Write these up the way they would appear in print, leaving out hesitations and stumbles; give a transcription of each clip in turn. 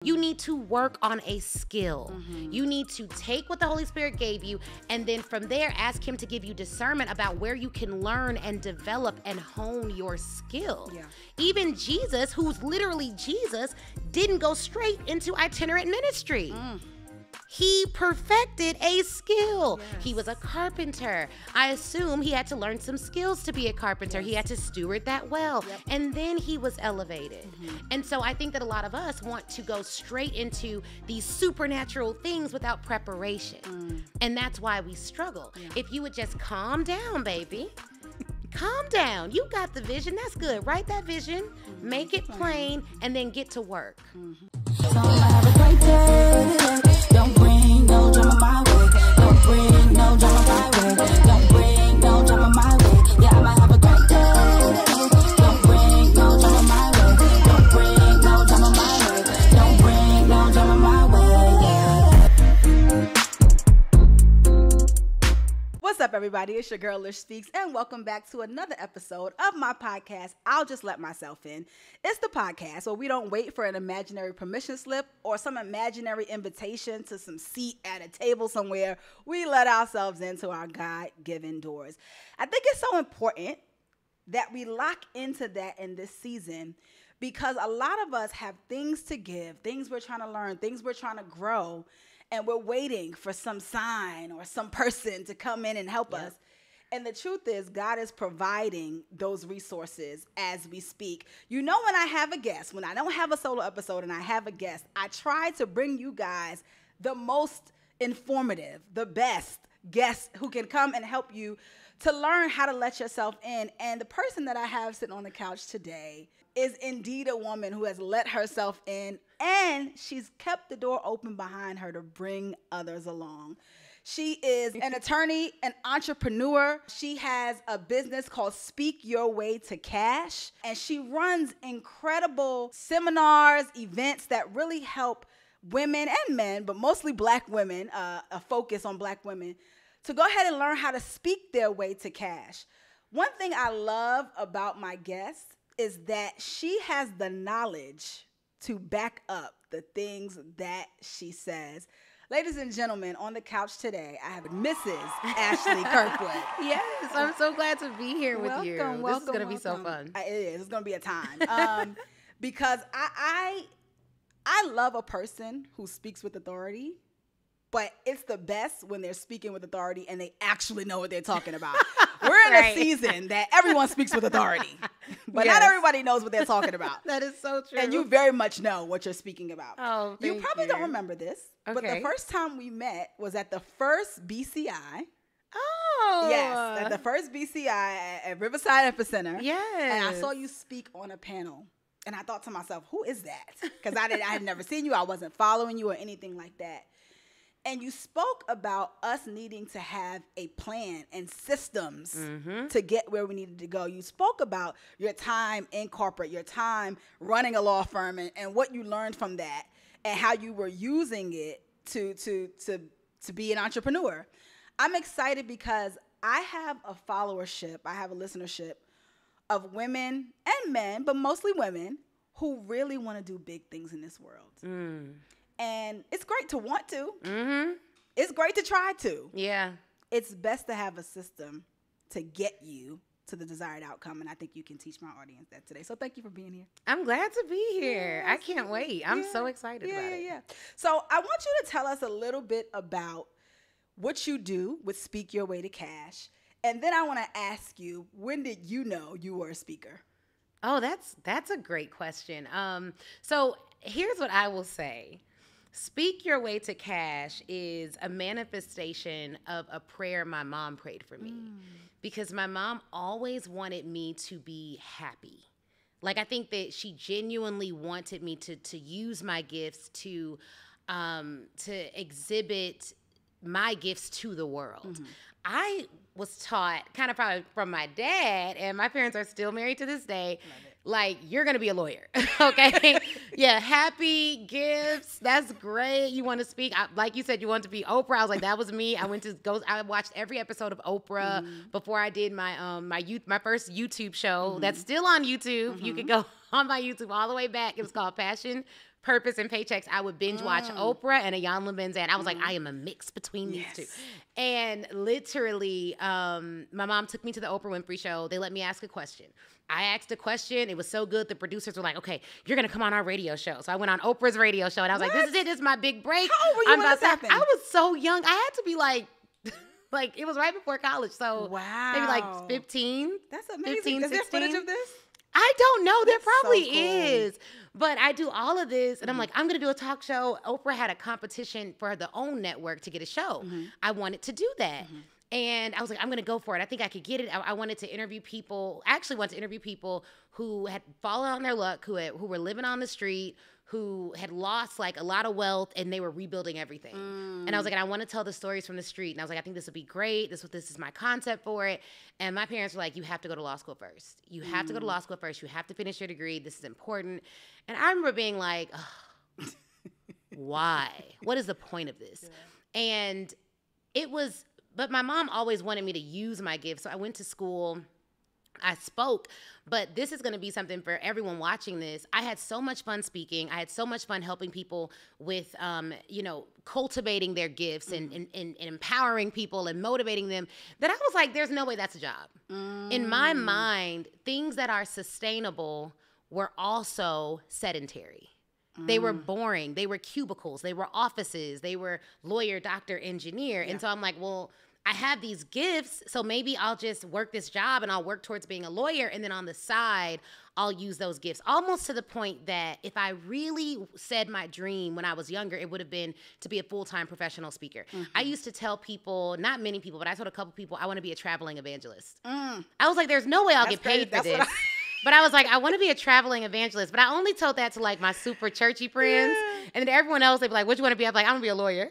You need to work on a skill. You need to take what the Holy Spirit gave you, and then from there, ask him to give you discernment about where you can learn and develop and hone your skill. Yeah. Even Jesus, who's literally Jesus, didn't go straight into itinerant ministry. He perfected a skill. Yes. He was a carpenter. I assume he had to learn some skills to be a carpenter. Yes. He had to steward that well. Yep. And then he was elevated. And so I think that a lot of us want to go straight into these supernatural things without preparation. And that's why we struggle. Yeah. If you would just calm down, baby. Calm down. You got the vision. That's good. Write that vision, make it plain, and then get to work. So have a great day. Don't bring no drama my way. Don't bring no drama my way. Don't bring no drama my way. Yeah, I'ma have a great day. Don't bring no drama my way. Don't bring no drama my way. Don't bring no drama my way. Yeah. What's up, everybody? It's your girl, Lish Speaks, and welcome back to another episode of my podcast, I'll Just Let Myself In. It's the podcast where we don't wait for an imaginary permission slip or some imaginary invitation to some seat at a table somewhere. We let ourselves into our God-given doors. I think it's so important that we lock into that in this season, because a lot of us have things to give, things we're trying to learn, things we're trying to grow, and we're waiting for some sign or some person to come in and help us. And the truth is, God is providing those resources as we speak. You know, when I have a guest, when I don't have a solo episode and I have a guest, I try to bring you guys the most informative, the best guests who can come and help you to learn how to let yourself in. And the person that I have sitting on the couch today is indeed a woman who has let herself in, and she's kept the door open behind her to bring others along. She is an attorney, an entrepreneur. She has a business called Speak Your Way to Cash, and she runs incredible seminars, events that really help women and men, but mostly Black women, a focus on Black women, to go ahead and learn how to speak their way to cash. One thing I love about my guest is that she has the knowledge to back up the things that she says. Ladies and gentlemen, on the couch today, I have Mrs. Ashley Kirkwood. Yes, I'm so glad to be here with you. This is going to be so fun. It is. It's going to be a time. Because I love a person who speaks with authority, but it's the best when they're speaking with authority and they actually know what they're talking about. We're in a season that everyone speaks with authority, but not everybody knows what they're talking about. That is so true. And you very much know what you're speaking about. Oh, thank you probably don't remember this, but the first time we met was at the first BCI. Oh. Yes, at the first BCI at Riverside Epicenter. Yes. And I saw you speak on a panel. And I thought to myself, who is that? Because I had never seen you. I wasn't following you or anything like that. And you spoke about us needing to have a plan and systems to get where we needed to go. You spoke about your time in corporate, your time running a law firm, and what you learned from that, and how you were using it to be an entrepreneur. I'm excited because I have a followership, I have a listenership of women and men, but mostly women, who really want to do big things in this world. And it's great to want to. It's great to try to. Yeah. It's best to have a system to get you to the desired outcome. And I think you can teach my audience that today. So thank you for being here. I'm glad to be here. Yeah, I can't wait. I'm so excited about it. Yeah. So I want you to tell us a little bit about what you do with Speak Your Way to Cash. And then I want to ask you, when did you know you were a speaker? Oh, that's a great question. So here's what I will say. Speak Your Way to Cash is a manifestation of a prayer my mom prayed for me, because my mom always wanted me to be happy. Like, I think that she genuinely wanted me to use my gifts to exhibit my gifts to the world. I was taught kind of probably from my dad, and my parents are still married to this day, like, you're going to be a lawyer, okay? Yeah, happy gifts, that's great. You want to speak. Like you said, you want to be Oprah. I was like, that was me. I watched every episode of Oprah before I did my my first YouTube show that's still on YouTube. You can go on my YouTube all the way back. It was called Passion Purpose and Paychecks, I would binge watch Oprah and Ayan Levins, and I was like, I am a mix between these two. And literally, my mom took me to the Oprah Winfrey Show. They let me ask a question. I asked a question. It was so good. The producers were like, okay, you're going to come on our radio show. So I went on Oprah's radio show, and I was like, this is it. This is my big break. How old were you when this happened? I was so young. I had to be like it was right before college. So maybe like 15. That's amazing. 15, is there 16. footage of this? I don't know. There probably so cool. is. But I do all of this, and I'm like, I'm going to do a talk show. Oprah had a competition for her own network to get a show. I wanted to do that. And I was like, I'm going to go for it. I think I could get it. I wanted to interview people. I actually wanted to interview people who had fallen on their luck, who were living on the street, who had lost like a lot of wealth, and they were rebuilding everything. And I was like, and I want to tell the stories from the street. And I was like, I think this would be great. This is my concept for it. And my parents were like, you have to go to law school first. You have to go to law school first. You have to finish your degree. This is important. And I remember being like, oh, why? What is the point of this? And it was, but my mom always wanted me to use my gift. So I went to school. I spoke, but this is going to be something for everyone watching this. I had so much fun speaking. I had so much fun helping people with, cultivating their gifts and empowering people and motivating them that I was like, there's no way that's a job. In my mind, things that are sustainable were also sedentary. They were boring. They were cubicles. They were offices. They were lawyer, doctor, engineer. And so I'm like, well, I have these gifts, so maybe I'll just work this job and I'll work towards being a lawyer, and then on the side, I'll use those gifts. Almost to the point that if I really said my dream when I was younger, it would have been to be a full-time professional speaker. I used to tell people, not many people, but I told a couple people, I want to be a traveling evangelist. I was like, there's no way I'll get paid for this. But I was like, I want to be a traveling evangelist. But I only told that to like my super churchy friends. And then everyone else, they'd be like, what you want to be? I'm like, I'm going to be a lawyer.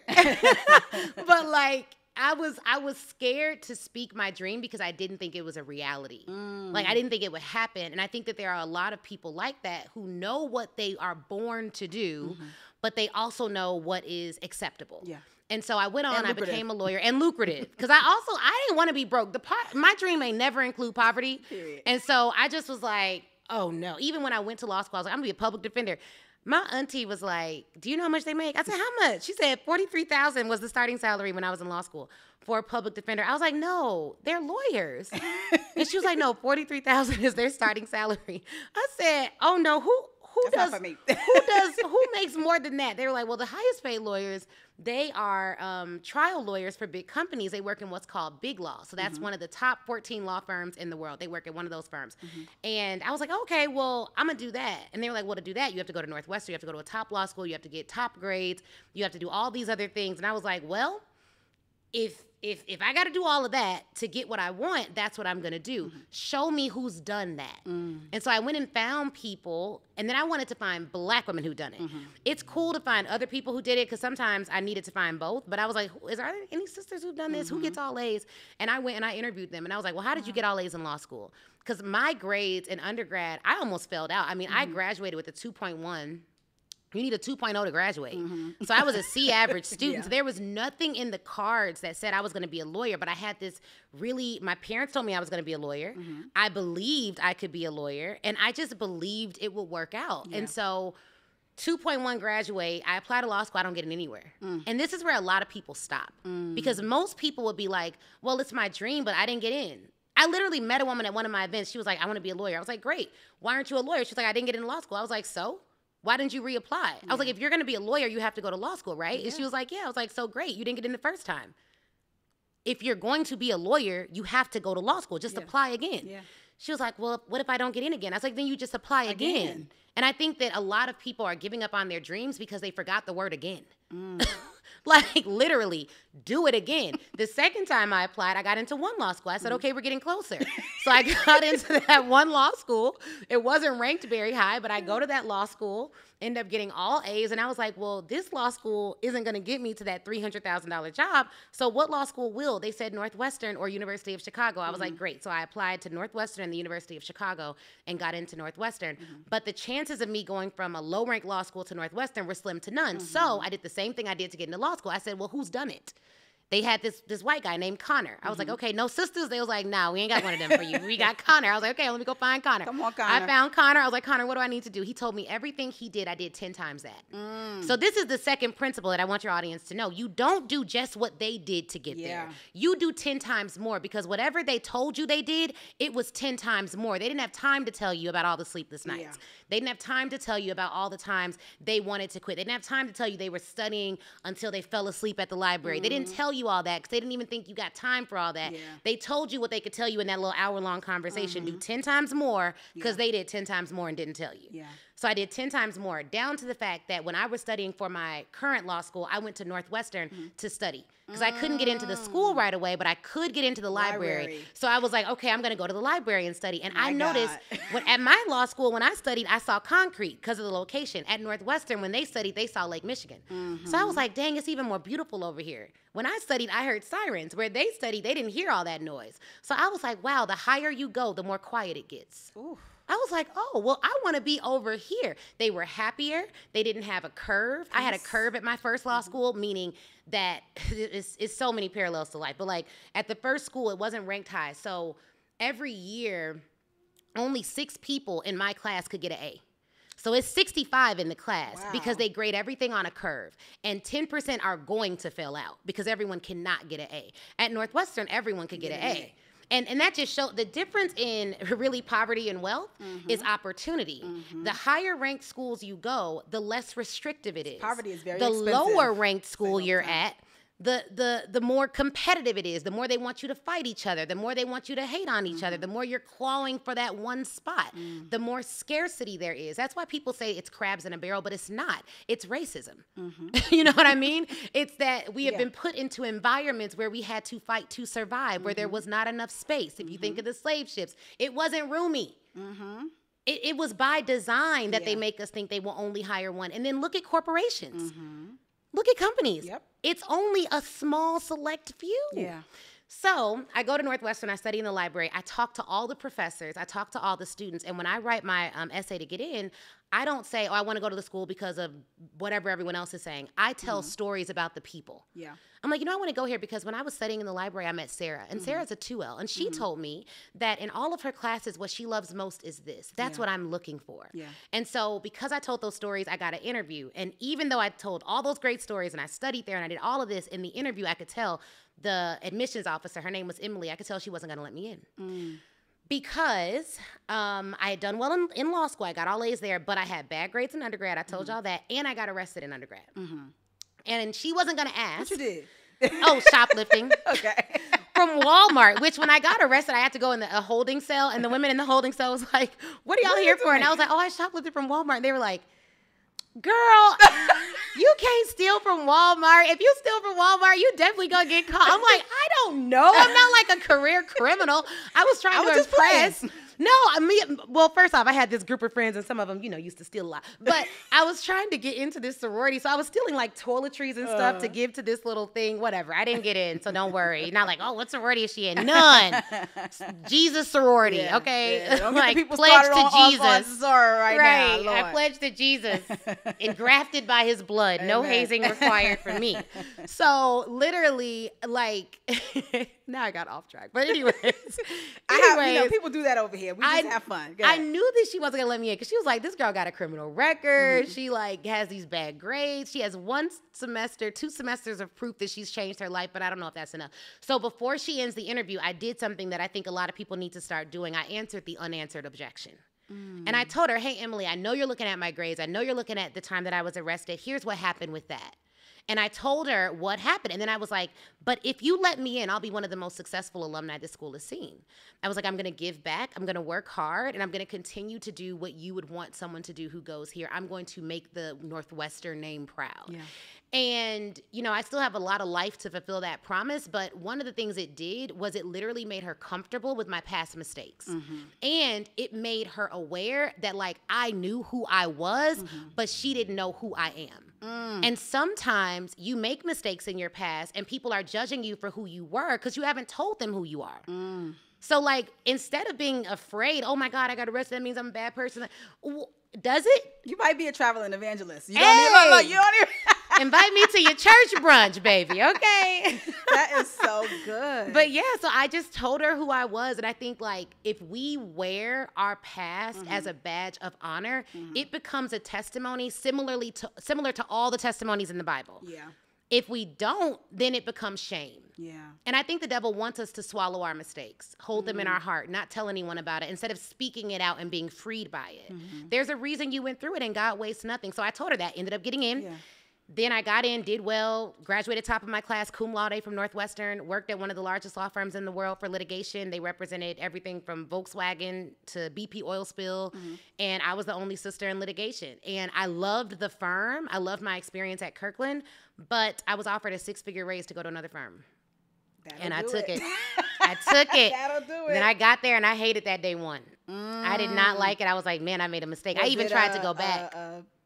But like, I was scared to speak my dream because I didn't think it was a reality. Like, I didn't think it would happen. And I think that there are a lot of people like that who know what they are born to do, but they also know what is acceptable. And so I went on, I became a lawyer, and lucrative. Because I didn't want to be broke. My dream may never include poverty. Period. And so I just was like, oh no. Even when I went to law school, I was like, I'm going to be a public defender. My auntie was like, do you know how much they make? I said, how much? She said $43,000 was the starting salary when I was in law school for a public defender. I was like, no, they're lawyers. And she was like, no, $43,000 is their starting salary. I said, oh no, who makes more than that? They were like, well, the highest paid lawyers, they are trial lawyers for big companies. They work in what's called big law. So that's one of the top 14 law firms in the world. They work at one of those firms. And I was like, okay, well, I'm going to do that. And they were like, well, to do that, you have to go to Northwestern. You have to go to a top law school. You have to get top grades. You have to do all these other things. And I was like, well, if I got to do all of that to get what I want, that's what I'm going to do. Show me who's done that. And so I went and found people, and then I wanted to find Black women who done it. It's cool to find other people who did it because sometimes I needed to find both. But I was like, is there any sisters who've done this? Who gets all A's? And I went and I interviewed them, and I was like, well, how did you get all A's in law school? Because my grades in undergrad, I almost failed out. I mean, I graduated with a 2.1. You need a 2.0 to graduate. So I was a C average student. So there was nothing in the cards that said I was going to be a lawyer, but I had this my parents told me I was going to be a lawyer. I believed I could be a lawyer, and I just believed it would work out. And so 2.1 graduate, I applied to law school, I don't get in anywhere. And this is where a lot of people stop because most people would be like, well, it's my dream, but I didn't get in. I literally met a woman at one of my events. She was like, I want to be a lawyer. I was like, great. Why aren't you a lawyer? She's like, I didn't get into law school. I was like, so? Why didn't you reapply? I was like, if you're going to be a lawyer, you have to go to law school, right? And she was like, yeah. I was like, so great. You didn't get in the first time. If you're going to be a lawyer, you have to go to law school. Just apply again. She was like, well, what if I don't get in again? I was like, then you just apply again. And I think that a lot of people are giving up on their dreams because they forgot the word again. Like, literally, do it again. The second time I applied, I got into one law school. I said, okay, we're getting closer. So I got into that one law school. It wasn't ranked very high, but I go to that law school, end up getting all A's. And I was like, well, this law school isn't going to get me to that $300,000 job. So what law school will? They said Northwestern or University of Chicago. I was like, great. So I applied to Northwestern and the University of Chicago and got into Northwestern. But the chances of me going from a low-ranked law school to Northwestern were slim to none. So I did the same thing I did to get into law school. I said, well, who's done it? they had this white guy named Connor. I was like, okay, no sisters. They was like, nah, we ain't got one of them for you. We got Connor. I was like, okay, let me go find Connor. Come on, Connor. I found Connor. I was like, Connor, what do I need to do? He told me everything he did, I did 10 times that. So this is the second principle that I want your audience to know. You don't do just what they did to get there. You do 10 times more, because whatever they told you they did, it was 10 times more. They didn't have time to tell you about all the sleepless nights. They didn't have time to tell you about all the times they wanted to quit. They didn't have time to tell you they were studying until they fell asleep at the library. They didn't tell you all that because they didn't even think you got time for all that. They told you what they could tell you in that little hour-long conversation. Do 10 times more because they did 10 times more and didn't tell you. So I did 10 times more, down to the fact that when I was studying for my current law school, I went to Northwestern to study because I couldn't get into the school right away, but I could get into the library. So I was like, okay, I'm going to go to the library and study. And I noticed at my law school, when I studied, I saw concrete because of the location. At Northwestern, when they studied, they saw Lake Michigan. So I was like, dang, it's even more beautiful over here. When I studied, I heard sirens. Where they studied, they didn't hear all that noise. So I was like, wow, the higher you go, the more quiet it gets. I was like, oh, well, I want to be over here. They were happier. They didn't have a curve. I had a curve at my first law school, meaning that it's so many parallels to life. But like at the first school, it wasn't ranked high. So every year, only 6 people in my class could get an A. So it's 65 in the class because they grade everything on a curve. And 10% are going to fail out because everyone cannot get an A. At Northwestern, everyone could get an A. And that just showed the difference in really poverty and wealth is opportunity. The higher ranked schools you go, the less restrictive it is. Poverty is very expensive. The lower ranked school you're at, the more competitive it is, the more they want you to fight each other, the more they want you to hate on each other, the more you're clawing for that one spot, the more scarcity there is. That's why people say it's crabs in a barrel, but it's not. It's racism. You know what I mean? It's that we have been put into environments where we had to fight to survive, where there was not enough space. If you think of the slave ships, it wasn't roomy. It was by design that they make us think they will only hire one. And then look at corporations. Look at companies. It's only a small select few. So I go to Northwestern, I study in the library, I talk to all the professors, I talk to all the students, and when I write my essay to get in, I don't say, oh, I want to go to the school because of whatever everyone else is saying. I tell stories about the people. I'm like, you know, I want to go here because when I was studying in the library, I met Sarah, and Sarah's a 2L, and she told me that in all of her classes, what she loves most is this. That's what I'm looking for. And so because I told those stories, I got an interview, and even though I told all those great stories and I studied there and I did all of this, in the interview, I could tell the admissions officer, her name was Emily, I could tell she wasn't going to let me in. Because I had done well in law school. I got all A's there, but I had bad grades in undergrad. I told y'all that. And I got arrested in undergrad. And she wasn't going to ask. What you did? Oh, shoplifting. From Walmart, which when I got arrested, I had to go in a holding cell. And the women in the holding cell was like, what are y'all here for? And I was like, oh, I shoplifted from Walmart. And they were like, girl, you can't steal from Walmart. If you steal from Walmart, you definitely gonna get caught. I'm like, I don't know. I'm not like a career criminal. I was trying to impress. No, I mean, well, first off, I had this group of friends, and some of them, you know, used to steal a lot. But I was trying to get into this sorority, so I was stealing like toiletries and stuff to give to this little thing. Whatever, I didn't get in, so don't worry. Not like, oh, what sorority is she in? None. Jesus sorority, okay? Don't like get pledge to Jesus. Right now, I pledge to Jesus, engrafted by His blood. No hazing required for me. So literally, like, now I got off track. But anyways, you know, people do that over here. We just have fun. I knew that she wasn't gonna let me in because she was like, this girl got a criminal record. She like has these bad grades. She has 2 semesters of proof that she's changed her life, but I don't know if that's enough. So before she ends the interview, I did something that I think a lot of people need to start doing. I answered the unanswered objection. And I told her, hey, Emily, I know you're looking at my grades. I know you're looking at the time that I was arrested. Here's what happened with that. And I told her what happened. And then I was like, but if you let me in, I'll be one of the most successful alumni this school has seen. I was like, I'm going to give back. I'm going to work hard. And I'm going to continue to do what you would want someone to do who goes here. I'm going to make the Northwestern name proud. And, you know, I still have a lot of life to fulfill that promise. But one of the things it did was it literally made her comfortable with my past mistakes. And it made her aware that, like, I knew who I was, but she didn't know who I am. And sometimes you make mistakes in your past and people are judging you for who you were because you haven't told them who you are. So, like, instead of being afraid, oh, my God, I got arrested, that means I'm a bad person. Does it? You might be a traveling evangelist. You don't even invite me to your church brunch, baby, okay? That is so good. But yeah, so I just told her who I was. And I think like if we wear our past as a badge of honor, it becomes a testimony similar to all the testimonies in the Bible. Yeah. If we don't, then it becomes shame. Yeah. And I think the devil wants us to swallow our mistakes, hold them in our heart, not tell anyone about it, instead of speaking it out and being freed by it. There's a reason you went through it, and God wastes nothing. So I told her that, ended up getting in. Yeah. Then I got in, did well, graduated top of my class, cum laude from Northwestern, worked at one of the largest law firms in the world for litigation. They represented everything from Volkswagen to BP oil spill, and I was the only sister in litigation. And I loved the firm. I loved my experience at Kirkland, but I was offered a 6-figure raise to go to another firm. And I took it. I took it. That'll do it. Then I got there, and I hated that day one. I did not like it. I was like, man, I made a mistake. I even tried to go back.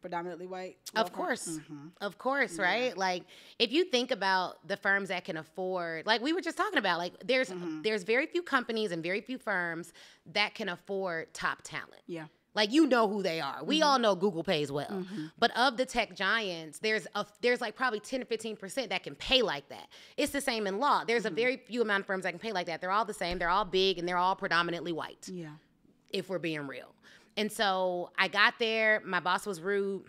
Predominantly white? Of course. Of course, right? Like, if you think about the firms that can afford, like we were just talking about, like there's very few companies and very few firms that can afford top talent. Yeah. Like, you know who they are. We all know Google pays well. But of the tech giants, there's like probably 10 to 15% that can pay like that. It's the same in law. There's a very few amount of firms that can pay like that. They're all the same. They're all big, and they're all predominantly white. Yeah. If we're being real. And so I got there. My boss was rude.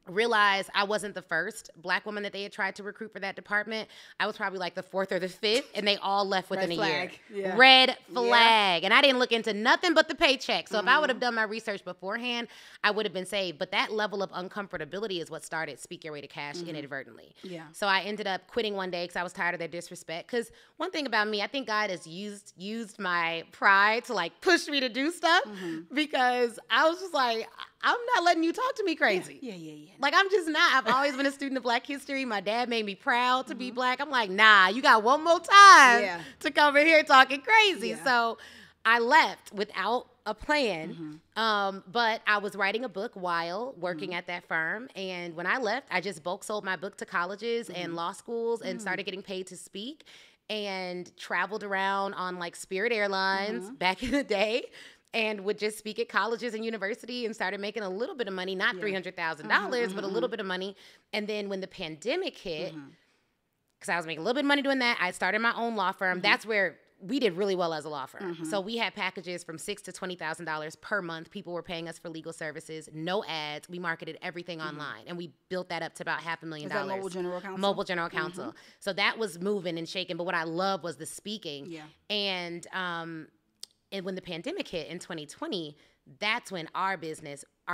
Realized I wasn't the first Black woman that they had tried to recruit for that department. I was probably like the 4th or the 5th, and they all left within a year. Yeah. Red flag. And I didn't look into nothing but the paycheck. So if I would have done my research beforehand, I would have been saved. But that level of uncomfortability is what started Speak Your Way to Cash inadvertently. Yeah. So I ended up quitting one day because I was tired of their disrespect. Because one thing about me, I think God has used my pride to like push me to do stuff, because I was just like, I'm not letting you talk to me crazy. Yeah. Like, I'm just not. I've always been a student of Black history. My dad made me proud to be Black. I'm like, nah, you got one more time to come in here talking crazy. Yeah. So I left without a plan. But I was writing a book while working at that firm. And when I left, I just bulk sold my book to colleges and law schools and started getting paid to speak, and traveled around on like Spirit Airlines back in the day, and would just speak at colleges and university, and started making a little bit of money, not $300,000, but a little bit of money. And then when the pandemic hit, because I was making a little bit of money doing that, I started my own law firm. That's where we did really well as a law firm. So we had packages from $6,000 to $20,000 per month. People were paying us for legal services, no ads. We marketed everything online, and we built that up to about $500,000. Is that Mobile General Counsel? Mobile General Counsel. So that was moving and shaking. But what I loved was the speaking. Yeah. And when the pandemic hit in 2020, that's when our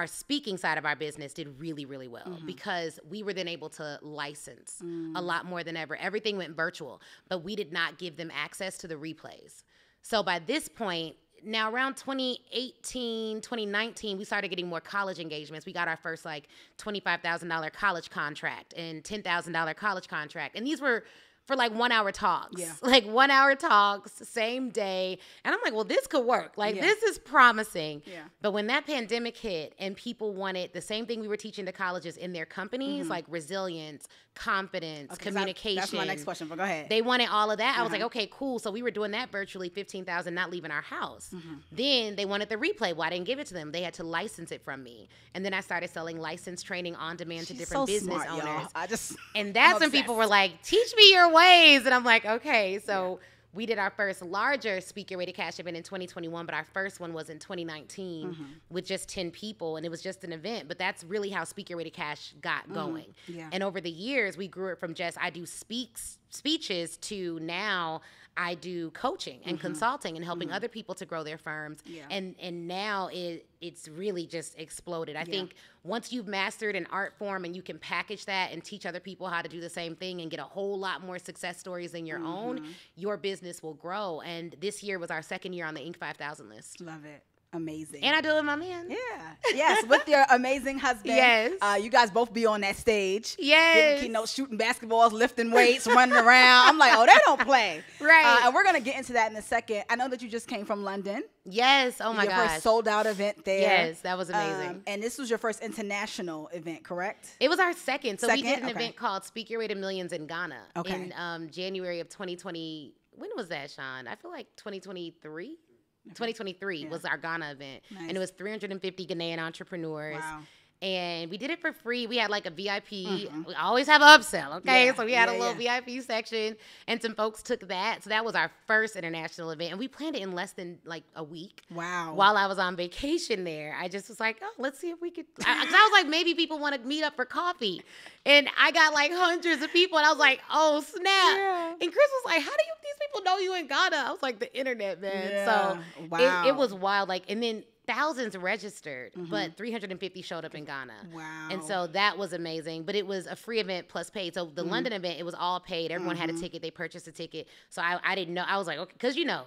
speaking side of our business did really, really well, because we were then able to license a lot more than ever. Everything went virtual, but we did not give them access to the replays. So by this point, now around 2018, 2019, we started getting more college engagements. We got our first like $25,000 college contract and $10,000 college contract. And these were for like 1 hour talks, like 1 hour talks, same day. And I'm like, well, this could work. Like, this is promising. But when that pandemic hit and people wanted the same thing we were teaching to colleges in their companies, like resilience, confidence, communication. That's my next question, but go ahead. They wanted all of that. I was like, okay, cool. So we were doing that virtually, 15,000, not leaving our house. Then they wanted the replay. Well, I didn't give it to them. They had to license it from me. And then I started selling license training on demand to different business owners. And that's when people were like, teach me your ways. And I'm like, okay. So we did our first larger Speak Your Way to Cash event in 2021, but our first one was in 2019 with just 10 people, and it was just an event. But that's really how Speak Your Way to Cash got going. And over the years, we grew it from just I do speeches to now I do coaching and consulting and helping other people to grow their firms. And now it's really just exploded. I think once you've mastered an art form and you can package that and teach other people how to do the same thing and get a whole lot more success stories than your own, your business will grow. And this year was our second year on the Inc. 5000 list. Love it. Amazing. And I do it with my man. Yeah. Yes, with your amazing husband. Yes. You guys both be on that stage. Yes. Giving keynotes, shooting basketballs, lifting weights, running around. I'm like, oh, they don't play. Right. And we're going to get into that in a second. I know that you just came from London. Yes. Oh, my gosh. Your first sold-out event there. Yes, that was amazing. And this was your first international event, correct? It was our second. So we did an event called Speak Your Way to Millions in Ghana in January of 2020. When was that, Sean? I feel like 2023. 2023 was our Ghana event. Nice. And it was 350 Ghanaian entrepreneurs. Wow. And we did it for free. We had like a VIP. We always have an upsell, okay? Yeah, So we had a yeah, little VIP section, and some folks took that. So that was our first international event. And we planned it in less than like a week. Wow. While I was on vacation there, I just was like, oh, let's see if we could. Because I was like, maybe people want to meet up for coffee. And I got like hundreds of people. And I was like, oh, snap. Yeah. And Chris was like, how do these people know you in Ghana? I was like, the internet, man. Yeah. So Wow. it was wild. Like, and then thousands registered, but 350 showed up in Ghana. Wow. And so that was amazing. But it was a free event plus paid. So the London event, it was all paid. Everyone had a ticket. They purchased a ticket. So I didn't know. I was like, okay, because Yeah.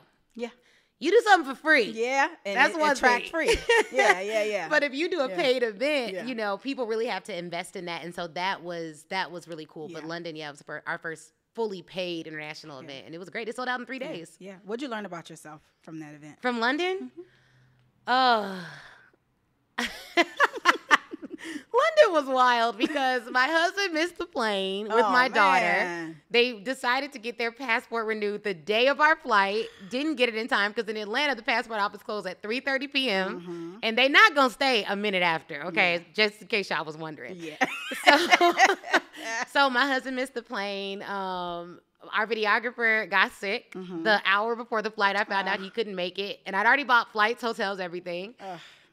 you do something for free. Yeah. And That's one track thing. free. Yeah. But if you do a paid event, Yeah. people really have to invest in that. And so that was really cool. But Yeah. London, was our first fully paid international event. And it was great. It sold out in 3 days. Yeah. What'd you learn about yourself from that event? From London? Oh. London was wild because my husband missed the plane with my daughter. Man. They decided to get their passport renewed the day of our flight. Didn't get it in time because in Atlanta, the passport office closed at 3:30 p.m. And they not going to stay a minute after, okay? Just in case y'all was wondering. Yeah. So my husband missed the plane. Our videographer got sick the hour before the flight. I found out he couldn't make it. And I'd already bought flights, hotels, everything.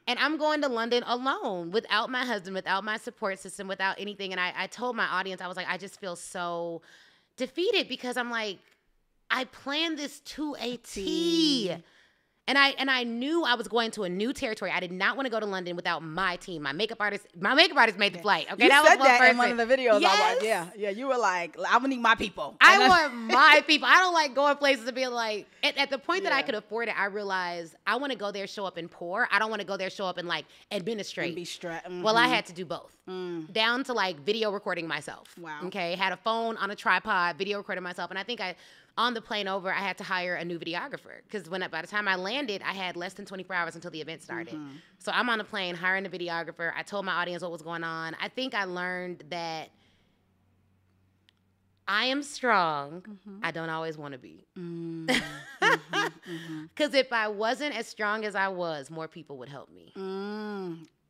And I'm going to London alone without my husband, without my support system, without anything. And I told my audience, I was like, I just feel so defeated because I'm like, I planned this to a T. And I knew I was going to a new territory. I did not want to go to London without my team. My makeup artist made the flight. Okay, You that said was one that person. in one of the videos. Yes. I watched. Yeah. You were like, I'm gonna need my people. I want my people. I don't like going places to be like, at the point that I Yeah. could afford it, I realized I want to go there, show up and pour. I don't want to go there, show up and like administrate. And be stressed. Well, I had to do both. Down to like video recording myself. Wow. Okay. Had a phone on a tripod, video recording myself. And I think on the plane over, I had to hire a new videographer because by the time I landed, I had less than 24 hours until the event started. So I'm on the plane hiring a videographer. I told my audience what was going on. I think I learned that I am strong. I don't always want to be. Because if I wasn't as strong as I was, more people would help me.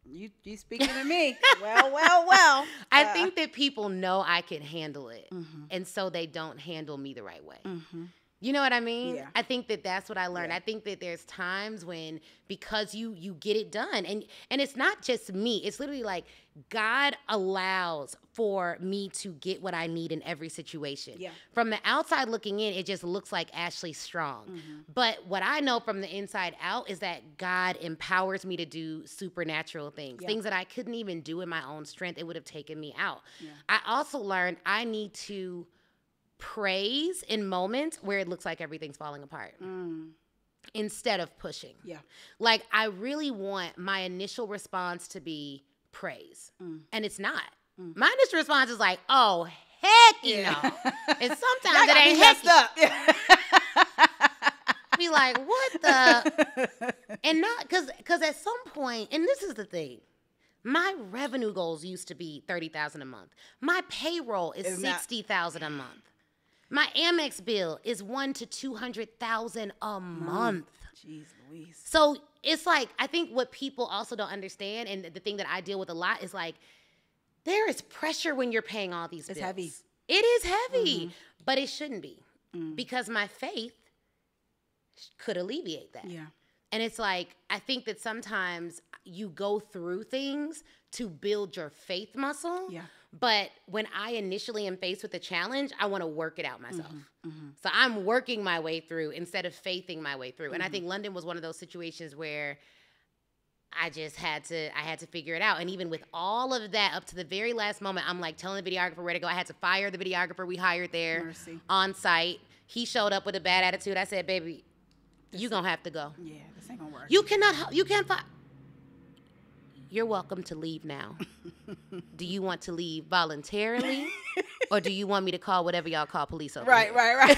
You speaking to me. Well. I think that people know I can handle it, and so they don't handle me the right way. You know what I mean? Yeah. I think that's what I learned. Yeah. I think that there's times when because you get it done, and it's not just me. It's literally like God allows for me to get what I need in every situation. Yeah. From the outside looking in, it just looks like Ashley's strong. But what I know from the inside out is that God empowers me to do supernatural things, Yeah. things that I couldn't even do in my own strength. It would have taken me out. Yeah. I also learned I need to praise in moments where it looks like everything's falling apart instead of pushing. Yeah. Like I really want my initial response to be praise, and it's not. My initial response is like, oh, heck no. And sometimes it ain't heck up. Be like, what the? And not, because at some point, and this is the thing, my revenue goals used to be $30,000 a month. My payroll is $60,000 a month. My Amex bill is $100,000 to $200,000 a month. Jeez Louise. So it's like, I think what people also don't understand, and the thing that I deal with a lot is like, there is pressure when you're paying all these bills. It's heavy. It is heavy, but it shouldn't be because my faith could alleviate that. Yeah. And it's like, I think that sometimes you go through things to build your faith muscle. Yeah. But when I initially am faced with a challenge, I want to work it out myself. So I'm working my way through instead of faithing my way through. And I think London was one of those situations where I just had to figure it out. And even with all of that, up to the very last moment, I'm like telling the videographer where to go. I had to fire the videographer we hired there on site. He showed up with a bad attitude. I said, baby, you gonna have to go. Yeah, this ain't gonna work. You can't fire. You're welcome to leave now. Do you want to leave voluntarily? Or do you want me to call whatever y'all call police over here? Right.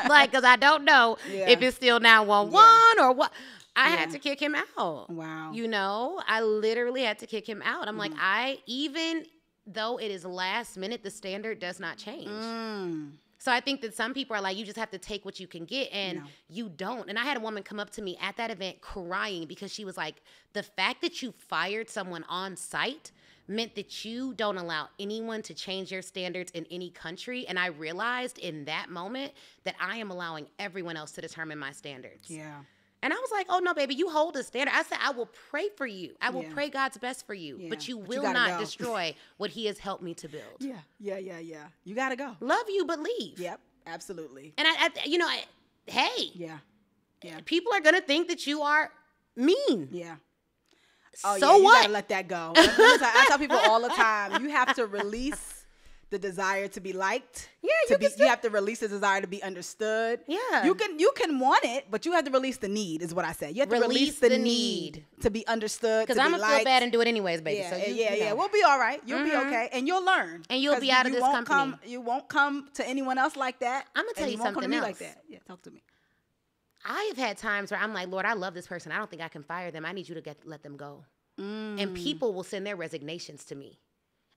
Like, because I don't know if it's still 911 or what. I had to kick him out. Wow. You know, I literally had to kick him out. I'm like, even though it is last minute, the standard does not change. So I think that some people are like, you just have to take what you can get, and you don't. And I had a woman come up to me at that event crying because she was like, the fact that you fired someone on site meant that you don't allow anyone to change your standards in any country. And I realized in that moment that I am allowing everyone else to determine my standards. Yeah. And I was like, oh, no, baby, you hold a standard. I said, I will pray for you. I will pray God's best for you. But you will not destroy what he has helped me to build. Yeah. You got to go. Love you, but leave. Yep, absolutely. And, hey. Yeah. People are going to think that you are mean. Yeah. Oh, so you what? gotta let that go. I tell people all the time, you have to release the desire to be liked. Yeah, you have to release the desire to be understood. Yeah. You can want it, but you have to release the need, is what I said. You have to release the need to be understood. Because I'm gonna feel bad and do it anyways, baby. Yeah, so yeah. We'll be all right. You'll be okay, and you'll learn. And you'll be out of this company. You won't come to anyone else like that. I'm gonna tell you something else. Like that. Yeah, talk to me. I have had times where I'm like, Lord, I love this person. I don't think I can fire them. I need you to let them go. And people will send their resignations to me.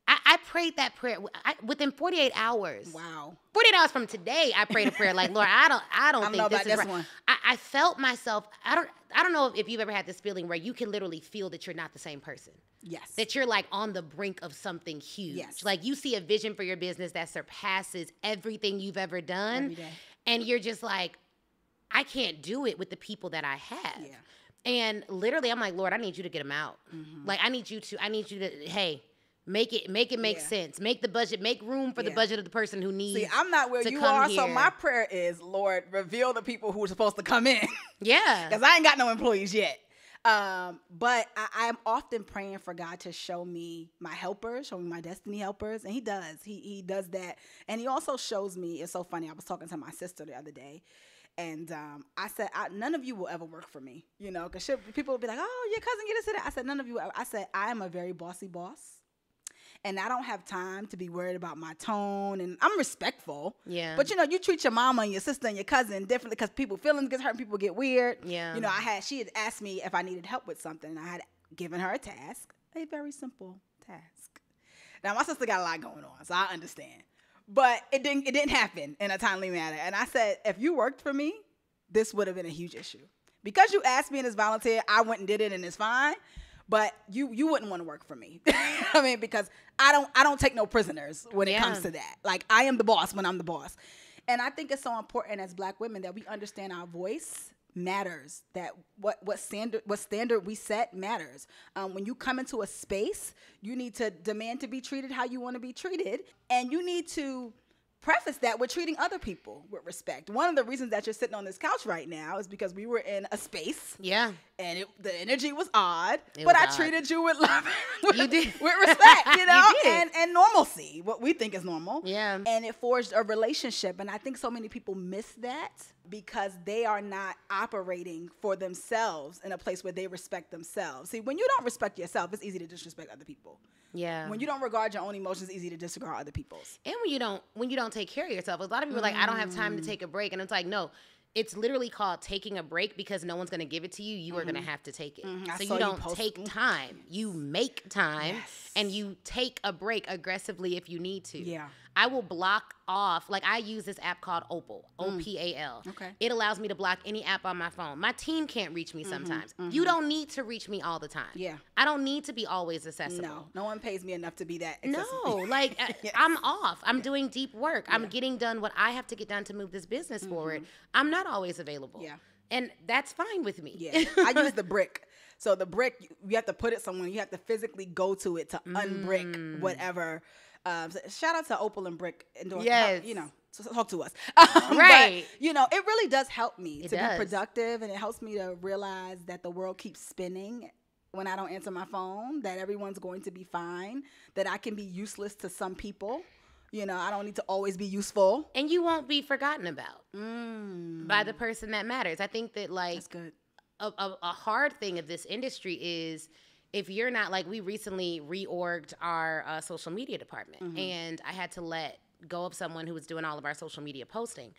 I prayed that prayer within 48 hours. Wow. 48 hours from today, I prayed a prayer like, Lord, I don't think this is right. One. I felt myself. I don't know if you've ever had this feeling where you can literally feel that you're not the same person. Yes. That you're like on the brink of something huge. Yes. Like you see a vision for your business that surpasses everything you've ever done. Every day. And you're just like, I can't do it with the people that I have. Yeah. And literally, I'm like, Lord, I need you to get them out. Like, I need you to, hey, make it make sense. Make the budget, make room for the budget of the person who needs. See, I'm not where you are, so my prayer is, Lord, reveal the people who are supposed to come in. Yeah. Because I ain't got no employees yet. But I'm often praying for God to show me my helpers, show me my destiny helpers. And he does. He does that. And he also shows me, it's so funny, I was talking to my sister the other day. And I said, none of you will ever work for me, because people will be like, oh, your cousin get us to that. I said, none of you. I said, I am a very bossy boss. And I don't have time to be worried about my tone. And I'm respectful. Yeah. But, you treat your mama and your sister and your cousin differently because people feelings get hurt and people get weird. Yeah. She had asked me if I needed help with something. And I had given her a task, a very simple task. Now, my sister got a lot going on, so I understand. But it didn't happen in a timely manner. And I said, if you worked for me, this would have been a huge issue. Because you asked me and it's volunteer, I went and did it and it's fine. But you wouldn't want to work for me. I mean, because I don't take no prisoners when it comes to that. Like, I am the boss when I'm the boss. And I think it's so important as Black women that we understand our voice matters, that what standard we set matters. When you come into a space, you need to demand to be treated how you want to be treated, and you need to preface that with treating other people with respect. One of the reasons that you're sitting on this couch right now is because we were in a space. Yeah. And the energy was odd, I treated you with love. You did. With respect, You did. and normalcy, what we think is normal. Yeah. And it forged a relationship. And I think so many people miss that because they are not operating for themselves in a place where they respect themselves. See, when you don't respect yourself, it's easy to disrespect other people. Yeah. When you don't regard your own emotions, it's easy to disregard other people's. And when you don't take care of yourself. A lot of people are like, I don't have time to take a break. And it's like, no, it's literally called taking a break because no one's going to give it to you. You are going to have to take it. So you don't take time. You make time and you take a break aggressively if you need to. Yeah. I will block off, like I use this app called Opal, O-P-A-L. Okay. It allows me to block any app on my phone. My team can't reach me sometimes. You don't need to reach me all the time. Yeah. I don't need to be always accessible. No one pays me enough to be that accessible. No, like I'm off. I'm doing deep work. I'm getting done what I have to get done to move this business forward. I'm not always available. Yeah. And that's fine with me. Yeah. I use the brick. So the brick, you have to put it somewhere. You have to physically go to it to unbrick whatever. So shout out to Opal and Brick. Yes. Talk to us. Right. But, it really does help me to does. be productive, and it helps me to realize that the world keeps spinning when I don't answer my phone, that everyone's going to be fine, that I can be useless to some people. I don't need to always be useful. And you won't be forgotten about by the person that matters. I think that, like, that's good. A hard thing of this industry is if you're not, like, we recently reorged our social media department, and I had to let go of someone who was doing all of our social media posting.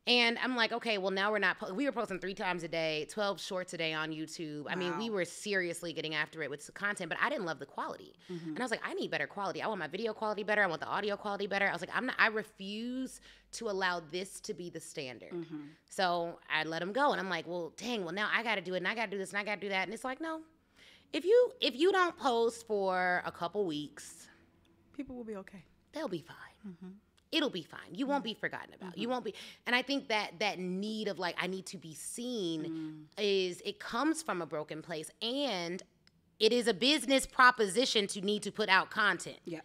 And I'm like, okay, well, now we were posting 3 times a day, 12 shorts a day on YouTube. I mean, we were seriously getting after it with content, but I didn't love the quality. And I was like, I need better quality. I want my video quality better. I want the audio quality better. I was like, I refuse to allow this to be the standard. So I let him go. And I'm like, well, dang, well, now I got to do it, and I got to do this, and I got to do that. And it's like, no, if you don't post for a couple weeks, people will be okay. They'll be fine. It'll be fine. You won't be forgotten about. You won't be. And I think that need of like, I need to be seen it comes from a broken place. And it is a business proposition to need to put out content. Yeah.